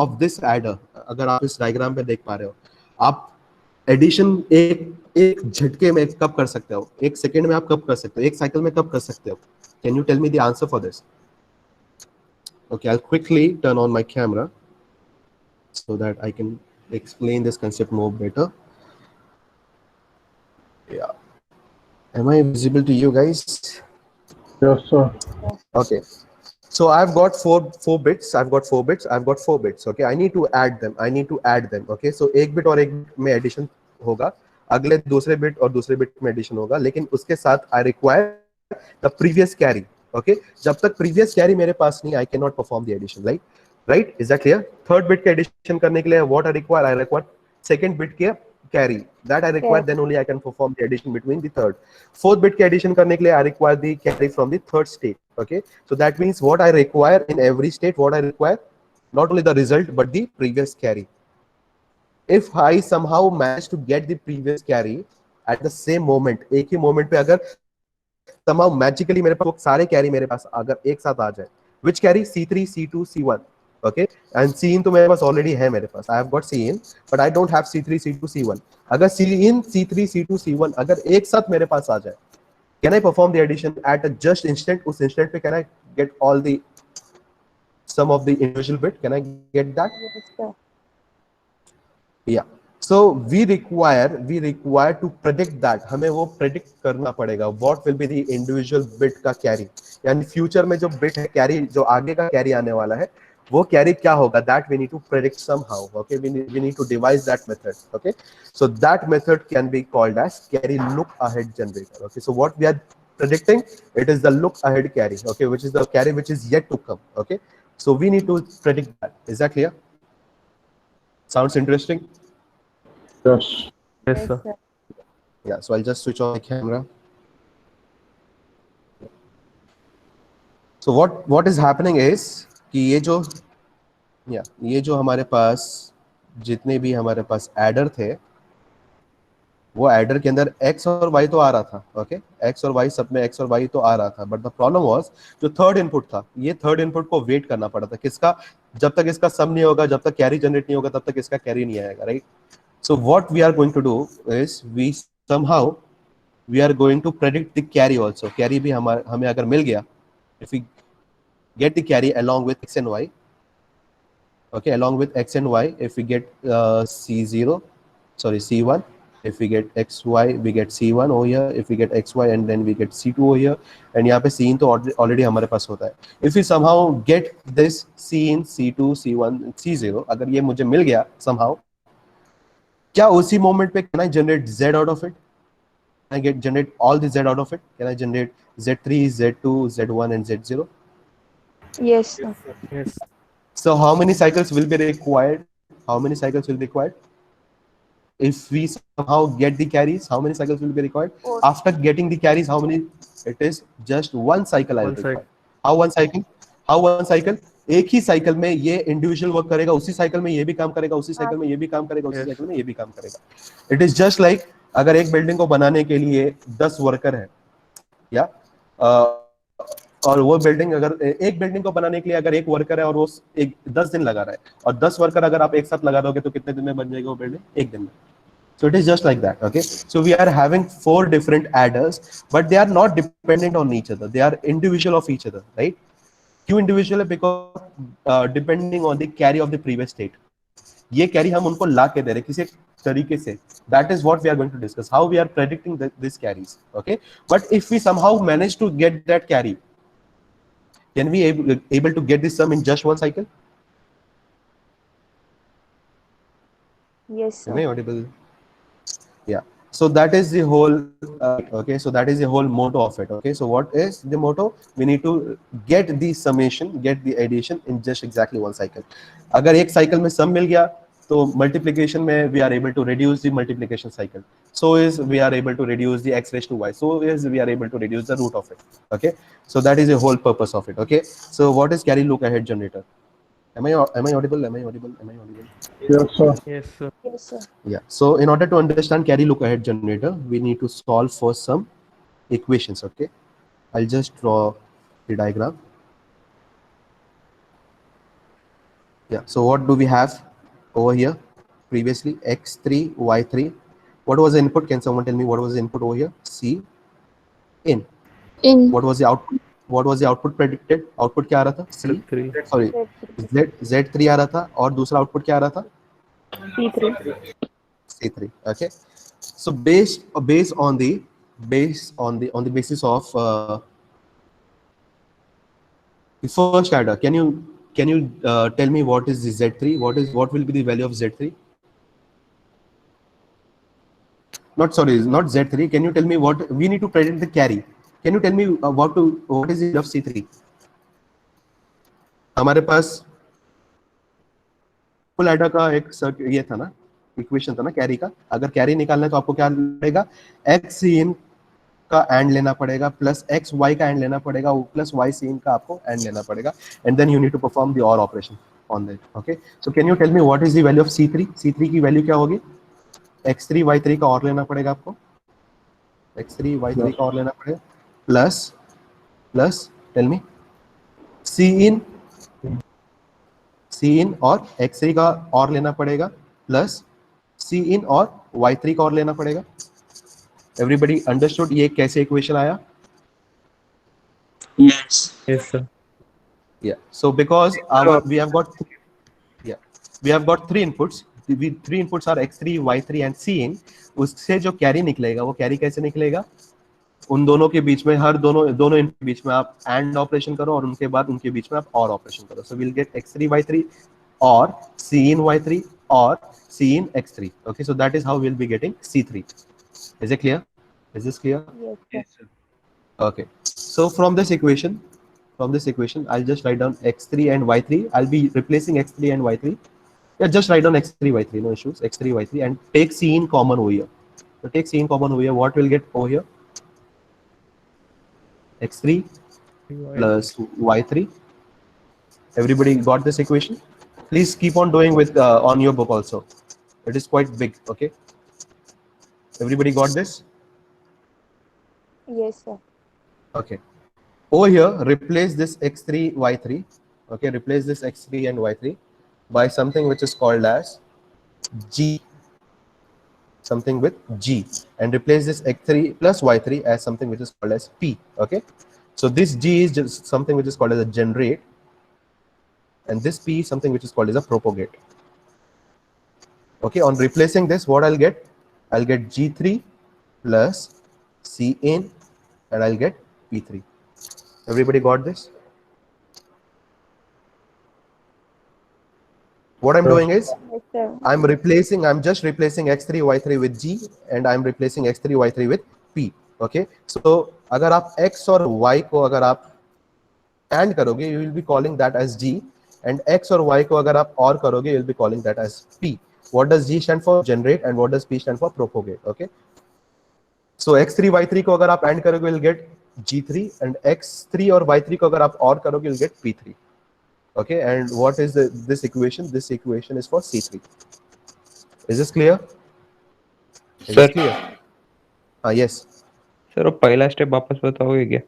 of this adder. अगर आप इस diagram पे देख पा रहे हो, आप addition एक झटके में कब कर सकते हो? एक सेकेंड में आप कब कर सकते हो? एक साइकिल में कब कर सकते हो? Can you tell me the answer for this? Okay, I'll quickly turn on my camera so that I can explain this concept more better. Yeah. Am I visible to you guys? Yes, sir. Okay. So I've got four bits. I've got 4 bits. Okay. I need to add them. Okay. So एक bit और एक bit में addition होगा. अगले दूसरे bit और दूसरे bit में addition होगा. लेकिन उसके साथ I require the previous carry. Okay. जब तक previous carry मेरे पास नहीं, I cannot perform the addition. Right? Is that clear? Third bit के addition करने के लिए what I require second bit के carry. That I require, then only I can perform the addition between the third. Fourth bit के addition करने के लिए I require the carry from the third state. Okay. So that means what I require in every state, what I require, not only the result but the previous carry. If I somehow manage to get the previous carry at the same moment, एक ही moment पे अगर somehow magically मेरे पास वो सारे carry मेरे पास अगर एक साथ आ जाए, which carry? C3, C2, C1. Okay, and Cin तो मेरे पास already है मेरे पास. I have got Cin, but I don't have C3, C2, C1. अगर Cin, C3, C2, C1 अगर एक साथ मेरे पास आ जाए, can I perform the addition at a just instant? उस instant पे can I get all the sum of the individual bit? Can I get that? Yes, sir. Yeah. So we require to predict that. हमें वो predict करना पड़ेगा. What will be the individual bit का carry? यानी future में जो bit है carry, जो आगे का carry आने वाला है, वो carry क्या होगा? That we need to predict somehow. Okay, we need to devise that method. Okay, so that method can be called as carry look ahead generator. Okay, so what we are predicting, it is the look ahead carry. Okay, which is the carry which is yet to come. Okay, so we need to predict that. Is that clear? Sounds interesting? Yes. Yes, Yes, sir. sir. Yeah, so I'll just switch on the camera. So what is happening is कि ये जो हमारे पास जितने भी हमारे पास adder थे, वो adder के अंदर x और y तो आ रहा था, ओके, x और y सब में x और y तो आ रहा था, बट द प्रॉब्लम वाज जो थर्ड इनपुट था, ये थर्ड इनपुट को वेट करना पड़ा था, किसका? जब तक इसका सम नहीं होगा, जब तक कैरी जनरेट नहीं होगा, तब तक इसका कैरी नहीं आएगा, right? So what we are going to do is we somehow we are going to predict the carry also. Carry भी हमें अगर मिल गया, if we get the carry along with x and y, okay, along with x and y, if we get c0, sorry, c1, if we get xy, we get c1 over here, if we get xy and then we get c2 over here, and यहाँ पे c in तो already हमारे पास होता है। if we somehow get this c in, c2, c1, c0, अगर ये मुझे मिल गया somehow, क्या उसी मोमेंट पे can I generate z out of it? Can I generate all the z out of it? Can I generate z3, z2, z1 and z0? Yes, sir. Yes. So how many cycles will be required? How many cycles will be required? If we somehow get the carries, how many cycles will be required? Four. After getting the carries, how many? It is just one cycle I will One require. cycle. How one cycle? How one cycle? एक ही cycle में ये individual work करेगा, उसी cycle में ये भी काम करेगा, उसी साइकिल में ये भी काम करेगा, उसी Yes. साइकिल में ये भी काम करेगा। इट इज जस्ट लाइक अगर एक बिल्डिंग को बनाने के लिए 10 वर्कर है, या और वो बिल्डिंग अगर एक बिल्डिंग को बनाने के लिए अगर एक वर्कर है और वो एक 10 दिन लगा रहा है, और 10 वर्कर अगर आप एक साथ लगा दोगे तो कितने दिन में बन जाएगा वो बिल्डिंग? एक दिन में। So it is just like that, okay? So we are having 4 different adders, but they are not dependent on each other. They are individual of each other, right? क्यों individual है? Because depending on the carry of the previous state. ये carry हम उनको ला के दे रहे किसी तरीके से. That is what we are going to discuss. How we are predicting these carries, okay? But if we somehow manage to get that carry, can we able to get this sum in just one cycle? Yes, Am I sir. audible? Yeah. So that is the whole okay, so that is the whole motto of it, okay? So what is the motto? We need to get the summation, get the addition in just exactly one cycle. अगर एक cycle में sum मिल गया तो multiplication में we are able to reduce the multiplication cycle. So is we are able to reduce the x raised to y. So is we are able to reduce the root of it, okay? So that is the whole purpose of it, okay? So what is carry look ahead generator? Am I audible? Am I audible? Am I audible? Yes, sir. Yes, sir. Yes, sir. Yeah. So in order to understand carry look ahead generator, we need to solve for some equations. Okay. I'll just draw the diagram. Yeah. So what do we have over here? Previously x3, y3. What was the input? Can someone tell me what was the input over here? C in. In. What was the output? What was the output predicted? Output क्या आ रहा था? C. Three. Sorry. Z3 आ रहा था और दूसरा output क्या आ रहा था? C3. C3. Okay. So based on the basis of the first adder, can you tell me what is the Z3? What will be the value of Z3? Not Z3. Can you tell me what we need to predict the carry? Can you tell me what is the value of C3? हमारे पास full adder का एक ये था ना, equation था ना carry का। अगर कैरी निकालना है तो आपको क्या लगेगा? एक्स इन का एंड लेना पड़ेगा प्लस एक्स वाई का एंड लेना पड़ेगा प्लस वाई सी इन का आपको एंड लेना पड़ेगा, and then you need to perform the or operation on that, okay? So can you tell me what is the value of C3? C3 की value क्या होगी? x3 y3 का और लेना पड़ेगा आपको, x3 y3 का और लेना पड़ेगा plus tell me C in और x3 का और लेना पड़ेगा प्लस C in और y3 का और लेना पड़ेगा। Everybody understood ये कैसे इक्वेशन आया? Yes. Yes, sir. Yeah. So because we have got three inputs. The three inputs are x3, y3 and C in. उससे जो कैरी निकलेगा वो कैरी कैसे निकलेगा? उन दोनों के बीच में दोनों इनके बीच में आप एंड ऑपरेशन करो और उनके बाद उनके बीच में आप और ऑपरेशन करो। So will get x3 y3 और C in y3 और C in x3, okay? So that is how we'll be getting C3. Is it clear? Is this clear? Yes, sir. Okay. So from this equation I'll just write down x3 and y3. I'll be replacing x3 and y3. Yeah, just write down x3 y3, no issues. x3 y3 and take C in common over here. So take C in common over here. What will get over here? x3 plus y3. Everybody got this equation? Please keep on doing with on your book also. It is quite big, okay? Everybody got this? Yes, sir. Okay. Over here, replace this x3, y3. Okay, replace this x3 and y3 by something which is called as g, something with g, and replace this x3 plus y3 as something which is called as p. Okay, so this g is just something which is called as a generate, and this p is something which is called as a propagate. Okay, on replacing this, what I'll get g3 plus c in, and I'll get p3. Everybody got this? What I'm doing is Yes, sir. I'm just replacing x3 y3 with g, and I'm replacing x3 y3 with p. Okay, so अगर आप x और y को अगर आप and करोगे, you will be calling that as g, and x और y को अगर आप और करोगे, you will be calling that as p. What does g stand for? Generate. And what does p stand for? Propagate. Okay, so x3 y3 को अगर आप and करोगे, you will get g3, and x3 और y3 को अगर आप और करोगे, you will get p3. Okay, and what is this equation? This equation is for C3. Is this clear? Is Sir. this clear? Yes. Sir वो पहला step वापस बताओगे क्या?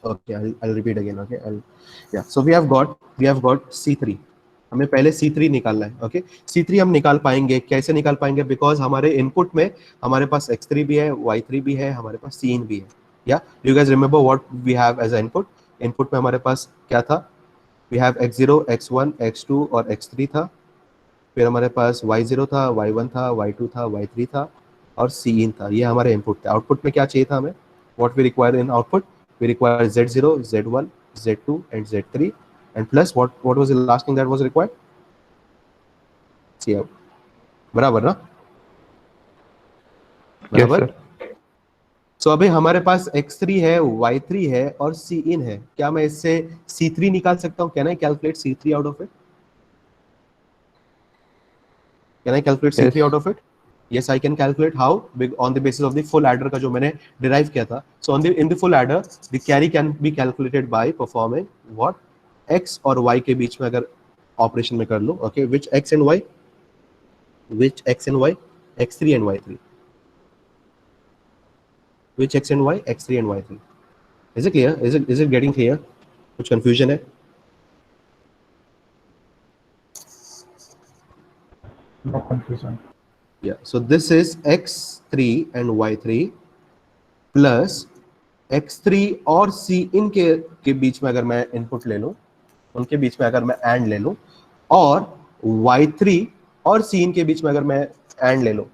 Okay, I'll repeat again. Okay, yeah. So we have got C3. हमें पहले C3 निकालना है. Okay, C3 हम निकाल पाएंगे. कैसे निकाल पाएंगे? Because हमारे इनपुट में हमारे पास x3 भी है, y3 भी है, हमारे पास Cin भी है. Yeah, do you guys remember what we have as an input? Input में हमारे पास क्या था? We have x0, x1, x2 और x3 था. फिर हमारे पास y0 था, y1 था, y2 था, y3 था और Cin था. ये हमारे इनपुट थे. आउटपुट में क्या चाहिए था हमें? What we require in output? We require z0, z1, z2 and z3, and plus what was the last thing that was required? Cout. बराबर ना? बराबर. So अभी हमारे पास x3 है, y3 है और Cin है. क्या मैं इससे C3 निकाल सकता हूँ? Can I calculate C3 out of it? Can I calculate C3 out of it? Yes, I can calculate. How? On the basis of the full adder का जो मैंने derive किया था. So in the full adder, the carry can be calculated by performing what? X और Y के बीच में अगर operation में कर लो. Okay, which X and Y? Which X and Y? X3 and Y3. Which X and Y? X3 and Y3. Is it clear? Is it getting clear? कुछ confusion है? No confusion. Yeah, so this is x3 and y3 plus x3 और Cin के बीच में अगर मैं input ले लूं, उनके बीच में अगर मैं एंड ले लूं, और y3 और Cin के बीच में अगर मैं एंड ले लूं,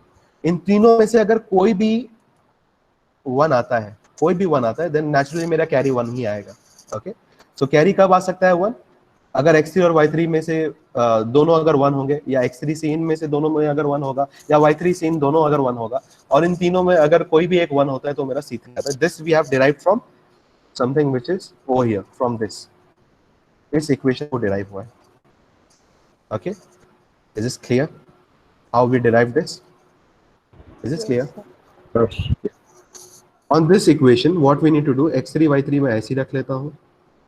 इन तीनों में से अगर कोई भी वन आता है, देन नेचुरली मेरा कैरी वन ही आएगा. ओके, सो कैरी कब आ सकता है? वन. अगर x3 और y3 में से दोनों अगर वन होंगे, या x3 Cin में से दोनों में अगर वन होगा, या y3 Cin दोनों अगर वन होगा, और इन तीनों में अगर कोई भी एक वन होता है, तो मेरा C3 आता है. This we have derived from something which is over here, from this. इस इक्वेशन को डिराइव हुआ है. Okay, is this clear how we derive this? Is this clear? On this equation what we need to do, x3 y3 में ऐसे ही रख लेता हूं,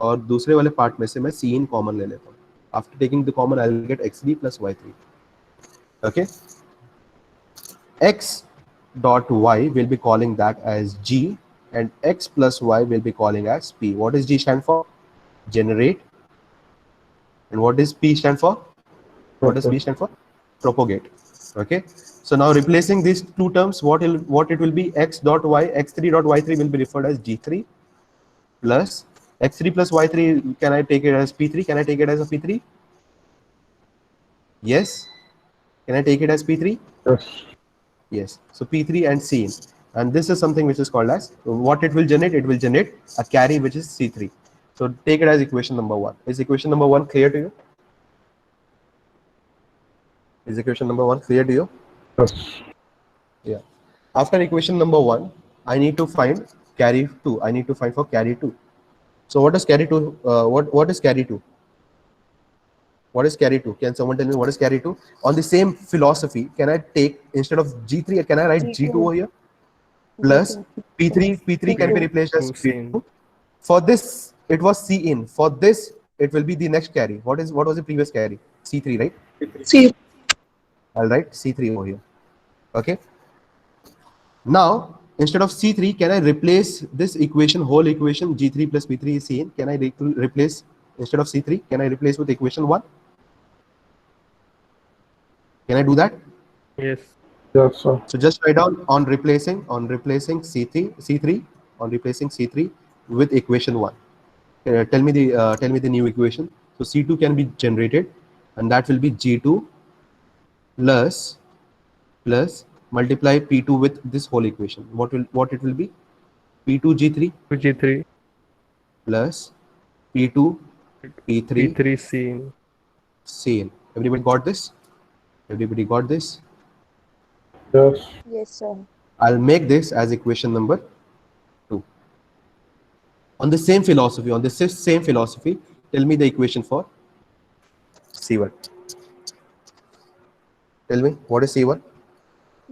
और दूसरे वाले पार्ट में से मैं Cin कॉमन ले लेता हूँ. After taking the common I will get x3 plus y3. Okay, x dot y will be calling that as g, and x plus y will be calling as p. What does g stand for? Generate. And what does p stand for? What does p stand for? Propagate. Okay, so now replacing these two terms, what it will be? X dot y, x3 dot y3 will be referred as g3 plus x3 plus y3. Can I take it as p3? Can I take it as a p3? Yes. Can I take it as p3? Yes. Yes. So p3 and Cin, and this is something which is called as, what it will generate? It will generate a carry which is C3. So take it as equation number 1. Is equation number 1 clear to you? Is equation number 1 clear to you? Yes. Yeah. After equation number 1, I need to find carry 2. I need to find for carry 2. So what does carry 2? What is carry 2? What is carry 2? Can someone tell me what is carry 2? On the same philosophy, can I take, instead of G3, can I write G2 over here? Plus P3 can be replaced as P2. For this, it was Cin. For this, it will be the next carry. What was the previous carry? C3, right? C. I'll write C3 over here. Okay. Now, instead of C3, can I replace this equation, whole equation, G3 plus P3 is Cn? Can I replace, instead of C3, can I replace with equation 1? Can I do that? Yes. Yes, sir. So just write down on replacing C3 with equation 1. Tell me the new equation. So C2 can be generated, and that will be G2 plus multiply P2 with this whole equation. What it will be? P2 G3 G3 plus P2 P3 P3 C. Cn. Everybody got this? Everybody got this? Yes. Yes, sir. I'll make this as equation number 2. On the same philosophy, tell me the equation for C1. Tell me, what is C1?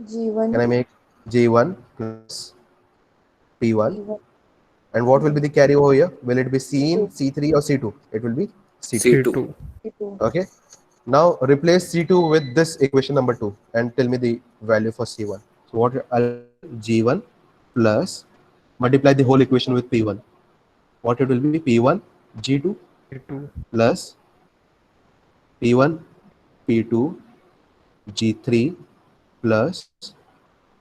G1. Can I make J1 plus P1? P1. And what will be the carry over here? Will it be Cn, C3 or C2? It will be C2. C2. P2. Okay. Now replace C2 with this equation number 2 and tell me the value for C1. So what I'll G1 plus multiply the whole equation with P1. What it will be? P1 G2 G2 plus P1 P2 G3 plus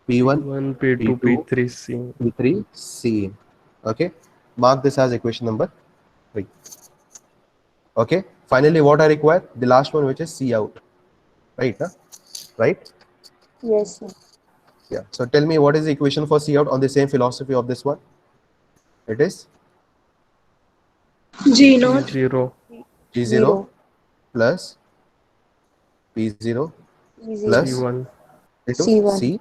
P1 1 P2 P2 P3 C. P3 Cn. Okay. Mark this as equation number 3. Okay. Finally, what I require? The last one, which is C out. Right? Huh? Right? Yes, sir. Yeah. So tell me, what is the equation for C out on the same philosophy of this one? It is G0. G0 G0 plus P0 P0. plus C1 into C1.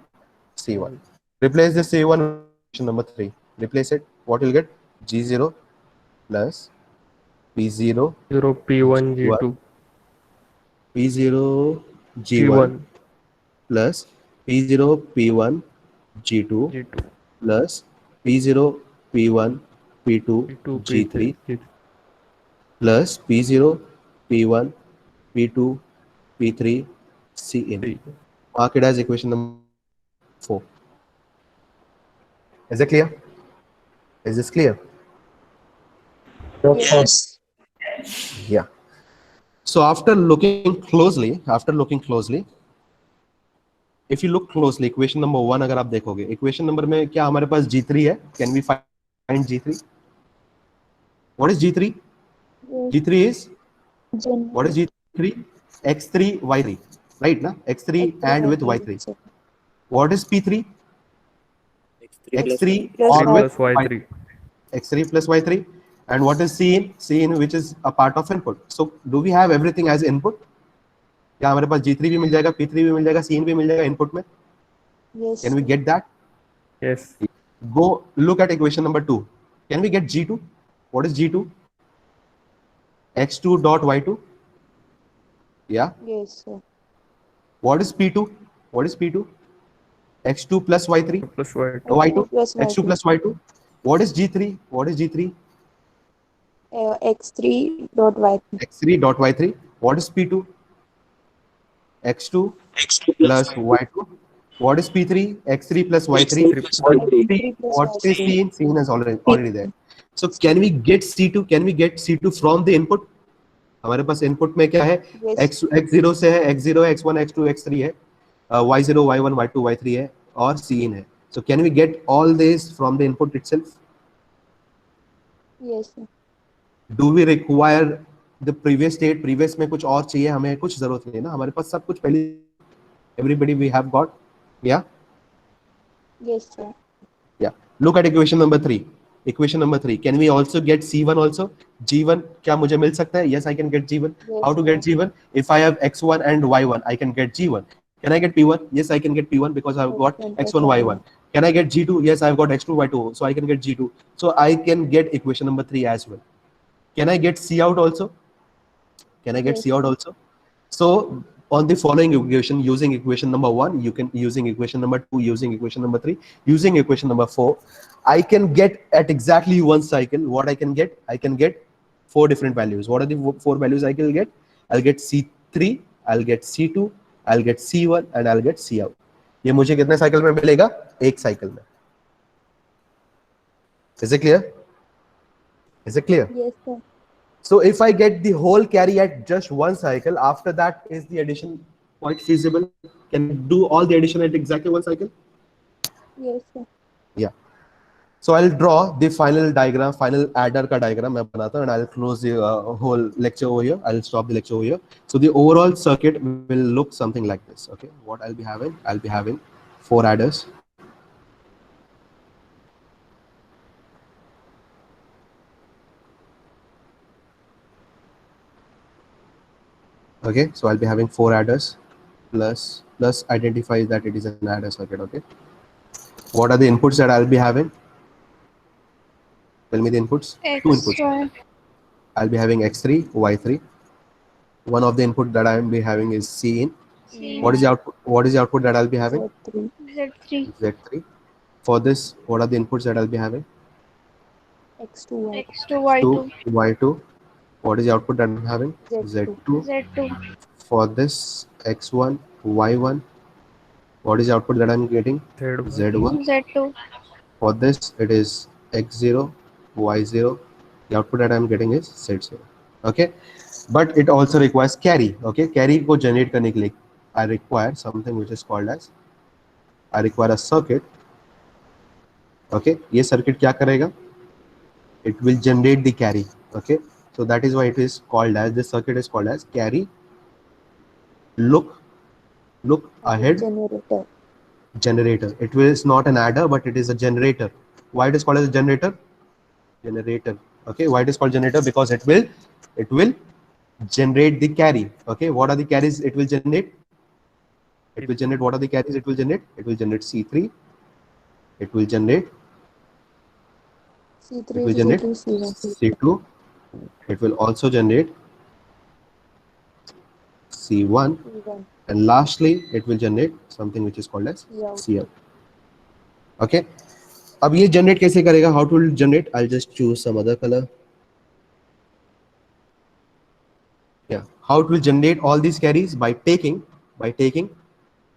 C1. Replace the C1 with equation number 3. Replace it. What will get? G0 plus P0 0 P1 G2 P0 G1 G1 plus P0 P1 G2 G2 plus P0 P1 P2 P2 G3 P3 plus P0 P1 P2 P3 Cn. C. Mark it as equation number 4. Is it clear? Is this clear? Yes, sir. Yes. Yeah. So after looking closely, if you look closely, equation number 1 अगर आप देखोगे, equation number में क्या हमारे पास G3 है? Can we find G3? What is G3? Yes. G3 is, Gen what is G3? X3 Y3, right? Na? X3 and with Y3. What is P3? X3 plus or with Y3 X3 plus Y3. And what is Cn? Cn, which is a part of input. So do we have everything as input? क्या हमारे पास G3 भी मिल जाएगा, P3 भी मिल जाएगा, Cn भी मिल जाएगा input में? Yes. Can we get that? Yes. Go look at equation number 2. Can we get G2? What is G2? X2 dot Y2. Yeah. Yes, sir. What is P2? What is P2? X2 plus Y3. Plus Y2 Y2. Plus X2 plus Y2. What is G3? What is G3? X3 dot Y3. X3 dot Y3. What is P2? X2 X2 plus Y2. What is P3? X3 plus Y3. X3 plus Y3. What is Cn? Cn is already there. So can we get C2? Can we get C2 from the input? हमारे पास input में क्या है? Yes. X0 से है, X0, X1, X2, X3 है, Y0, Y1, Y2, Y3 है, और Cn है. So can we get all this from the input itself? Yes, sir. Do we require the previous state? Previous में कुछ और चाहिए, हमें कुछ जरूरत नहीं है ना, हमारे पास सब कुछ पहले. Everybody we have got. Yeah. Yes, sir. Yeah. Look at equation number 3. Equation number 3. Can we also get C1 also? G1 क्या मुझे मिल सकता है? Yes, I can get G1. Yes, How to get G1? If I have X1 and Y1, I can get G1. Can I get P1? Yes, I can get P1 because I've got X1, Y1. Can I get G2? Yes, I've got X2, Y2, so I can get G2. So I can get equation number 3 as well. Can I get C out also? Can I get Yes. C out also? So on the following equation, using equation number 1, you can using equation number 2, using equation number 3, using equation number 4, I can get at exactly one cycle. What I can get? I can get 4 different values. What are the 4 values I can get? I'll get C3, I'll get C2, I'll get C1, and I'll get C out. ये मुझे कितने cycle में मिलेगा? एक cycle में. Is it clear? Is it clear? Yes, sir. So if I get the whole carry at just one cycle, after that is the addition quite feasible? Can I do all the addition at exactly one cycle? Yes, sir. Yeah. So I'll draw the final diagram, final adder का diagram मैं बनाता हूँ, and I'll close the whole lecture over here. I'll stop the lecture over here. So the overall circuit will look something like this. Okay. What I'll be having? I'll be having 4 adders. Okay, so I'll be having 4 adders plus identifies that it is an adder circuit. Okay, what are the inputs that I'll be having? Tell me the inputs. X, 2 inputs. Y. I'll be having x3, y3. One of the input that I'll be having is C in. What is the output? What is the output that I'll be having? Z3. Z3. Z3. For this, what are the inputs that I'll be having? X2, Y. X2, Y2. Y2. What is the output that I'm having? Z2. Z2. Z2. For this, x1, y1. What is the output that I'm getting? Z1. Z1. Z2. For this, it is x0, y0. The output that I'm getting is z0. Okay, but it also requires carry. Okay, carry को generate करने के लिए I require something which is called as, I require a circuit. Okay, ये circuit क्या करेगा? It will generate the carry. Okay, so that is why it is called as, this circuit is called as carry look ahead Generator. generator. It is not an adder, but it is a generator. Why it is called as a generator? Generator. Okay, why it is called generator? Because it will generate the carry. Okay, what are the carries it will generate? It will generate, what are the carries it will generate? It will generate C3. It will generate C3, It will generate Z2, C1. C2. It will also generate C1. C1. And lastly, it will generate something which is called as Cout. Cout. Okay. अब ये generate कैसे करेगा? How to generate? I'll just choose some other color. Yeah. How it will generate all these carries? By taking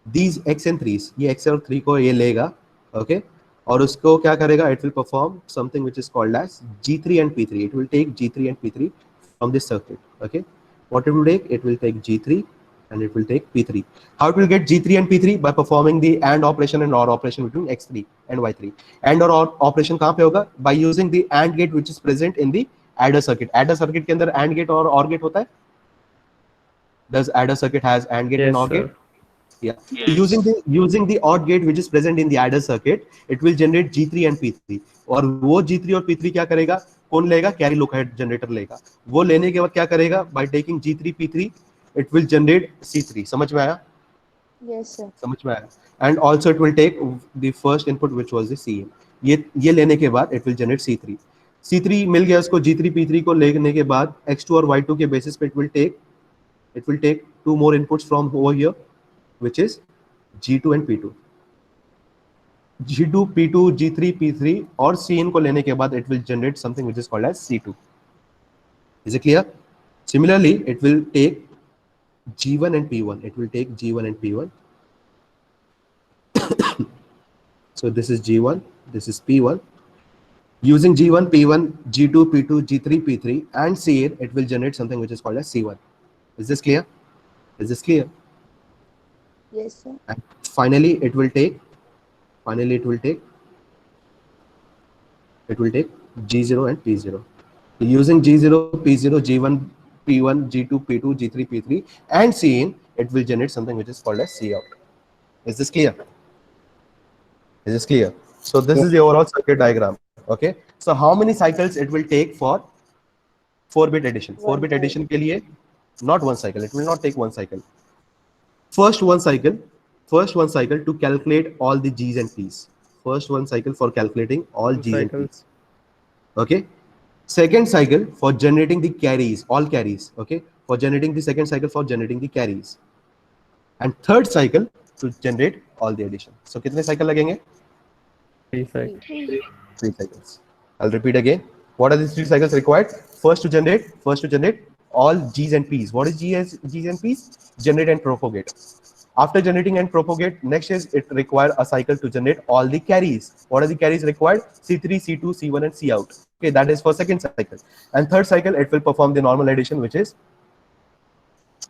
these x and 3s. ये x और 3 को ये लेगा. Okay. और उसको क्या करेगा? It will perform something which is called as G3 and P3. It will take G3 and P3 from this circuit. Okay. What it will take? It will take G3 and it will take P3. How it will get G3 and P3? By performing the AND operation and OR operation between X3 and Y3. AND or OR operation कहाँ पे होगा? By using the AND gate which is present in the adder circuit. Adder circuit के अंदर AND gate और OR gate होता है? Does adder circuit has AND gate Yes, and OR sir. gate? Yeah. Yes. Using the OR gate which is present in the adder circuit, it will generate G3 and P3. और वो G3 और P3 क्या करेगा? कौन लेगा? Carry look ahead generator लेगा. वो लेने के बाद क्या करेगा? By taking G3 P3, it will generate C3. समझ में आया? Yes, sir. समझ में आया? And also it will take the first input which was the CM. ये लेने के बाद it will generate C3. C3 मिल गया उसको, G3 P3 को लेने के बाद X2 और Y2 के basis पे it will take 2 more inputs from over here, which is G2 and P2. G2, P2, G3, P3 और Cn को लेने के बाद it will generate something which is called as C2. Is it clear? Similarly, it will take G1 and P1. It will take G1 and P1. So this is G1, this is P1. Using G1, P1, G2, P2, G3, P3 and Cn, it will generate something which is called as C1. Is this clear? Is this clear? Yes, sir. And finally it will take G0 and P0. Using G0, P0, G1, P1, G2, P2, G3, P3 and Cn, it will generate something which is called as Cout. Is this clear? Is this clear? So this is the overall circuit diagram. Okay. So how many cycles it will take for 4-bit addition? 4-bit addition के लिए not one cycle. It will not take one cycle. First one cycle to calculate all the G's and P's. First one cycle for calculating all G's and P's. Okay. Second cycle for generating the carries, all carries. Okay. For generating the second cycle for generating the carries. And third cycle to generate all the addition. So कितने cycle लगेंगे? 3 cycles. 3 cycles. I'll repeat again. What are these 3 cycles required? First to generate all G's and P's. What is G's and P's? Generate and propagate. After generating and propagate, next is it require a cycle to generate all the carries. What are the carries required? C3, C2, C1 and C out. Okay, that is for second cycle. And third cycle, it will perform the normal addition, which is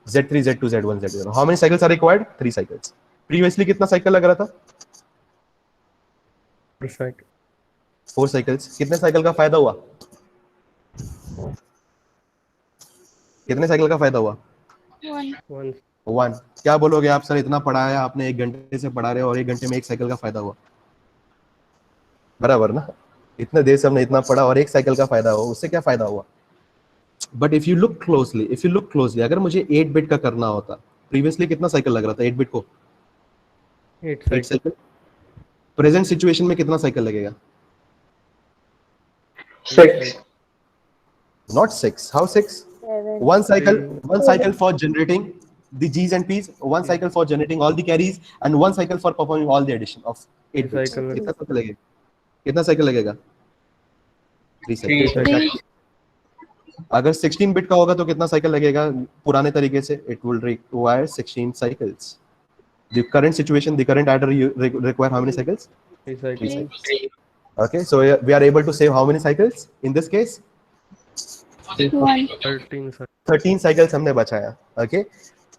Z3, Z2, Z1, Z0. How many cycles are required? 3 cycles. Previously कितना cycle लग रहा था? Perfect. 4 cycles. कितने cycle का फायदा हुआ? कितने cycle का फायदा हुआ? One. 1. क्या बोलोगे आप? सर इतना पढ़ाया आपने, 1 घंटे से पढ़ा रहे हो और 1 घंटे में 1 साइकिल का फायदा हुआ, बराबर ना? इतने देर से हमने इतना पढ़ा और 1 साइकिल का फायदा हुआ, उससे क्या फायदा हुआ? But if you look closely, अगर मुझे 8 बिट का करना होता, प्रीवियसली कितना साइकिल लग रहा था 8 बिट को? 8 8 cycle. साइकिल. प्रेजेंट सिचुएशन में कितना साइकिल लगेगा? 6. Not 6. How 6? 7. One cycle for generating the G's and P's, one cycle for generating all the carries, and one cycle for performing all the addition of 8 bits. cycle. कितना cycle लगेगा? कितना cycle लगेगा? 3 Three cycle. अगर 16 bit का होगा तो कितना cycle लगेगा पुराने तरीके से? It will require 16 cycles. The current situation, the current adder require how many cycles? 3 3 cycles. cycles. Okay, so we are able to save how many cycles in this case? 1. 13 cycles. 13 cycles हमने बचाया. Okay,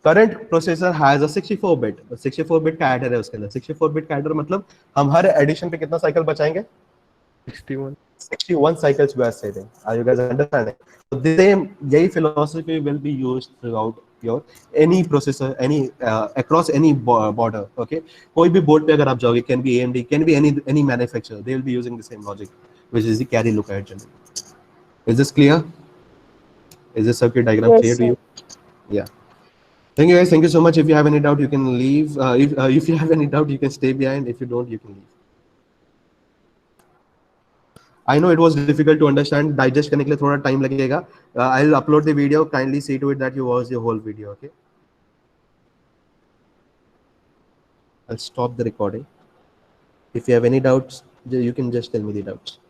current processor has a 64 bit. 64 bit का adder है उसके अंदर. 64 bit का adder मतलब हम हर addition पे कितना cycle बचाएंगे? 61. 61 cycles we are saving. Are you guys understanding? So the same यही philosophy will be used throughout your any processor, any across any border. Okay, कोई भी board पे अगर आप जाओगे, can be AMD, can be any manufacturer, they will be using the same logic, which is the carry lookup generally. Is this clear? Is this circuit diagram Yes, clear to sir. you? Yeah. Thank you guys. Thank you so much. If you have any doubt, you can leave. If you have any doubt, you can stay behind. If you don't, you can leave. I know it was difficult to understand. Digest करने के लिए थोड़ा time लगेगा. I'll upload the video. Kindly see to it that you watch the whole video. Okay. I'll stop the recording. If you have any doubts, you can just tell me the doubts.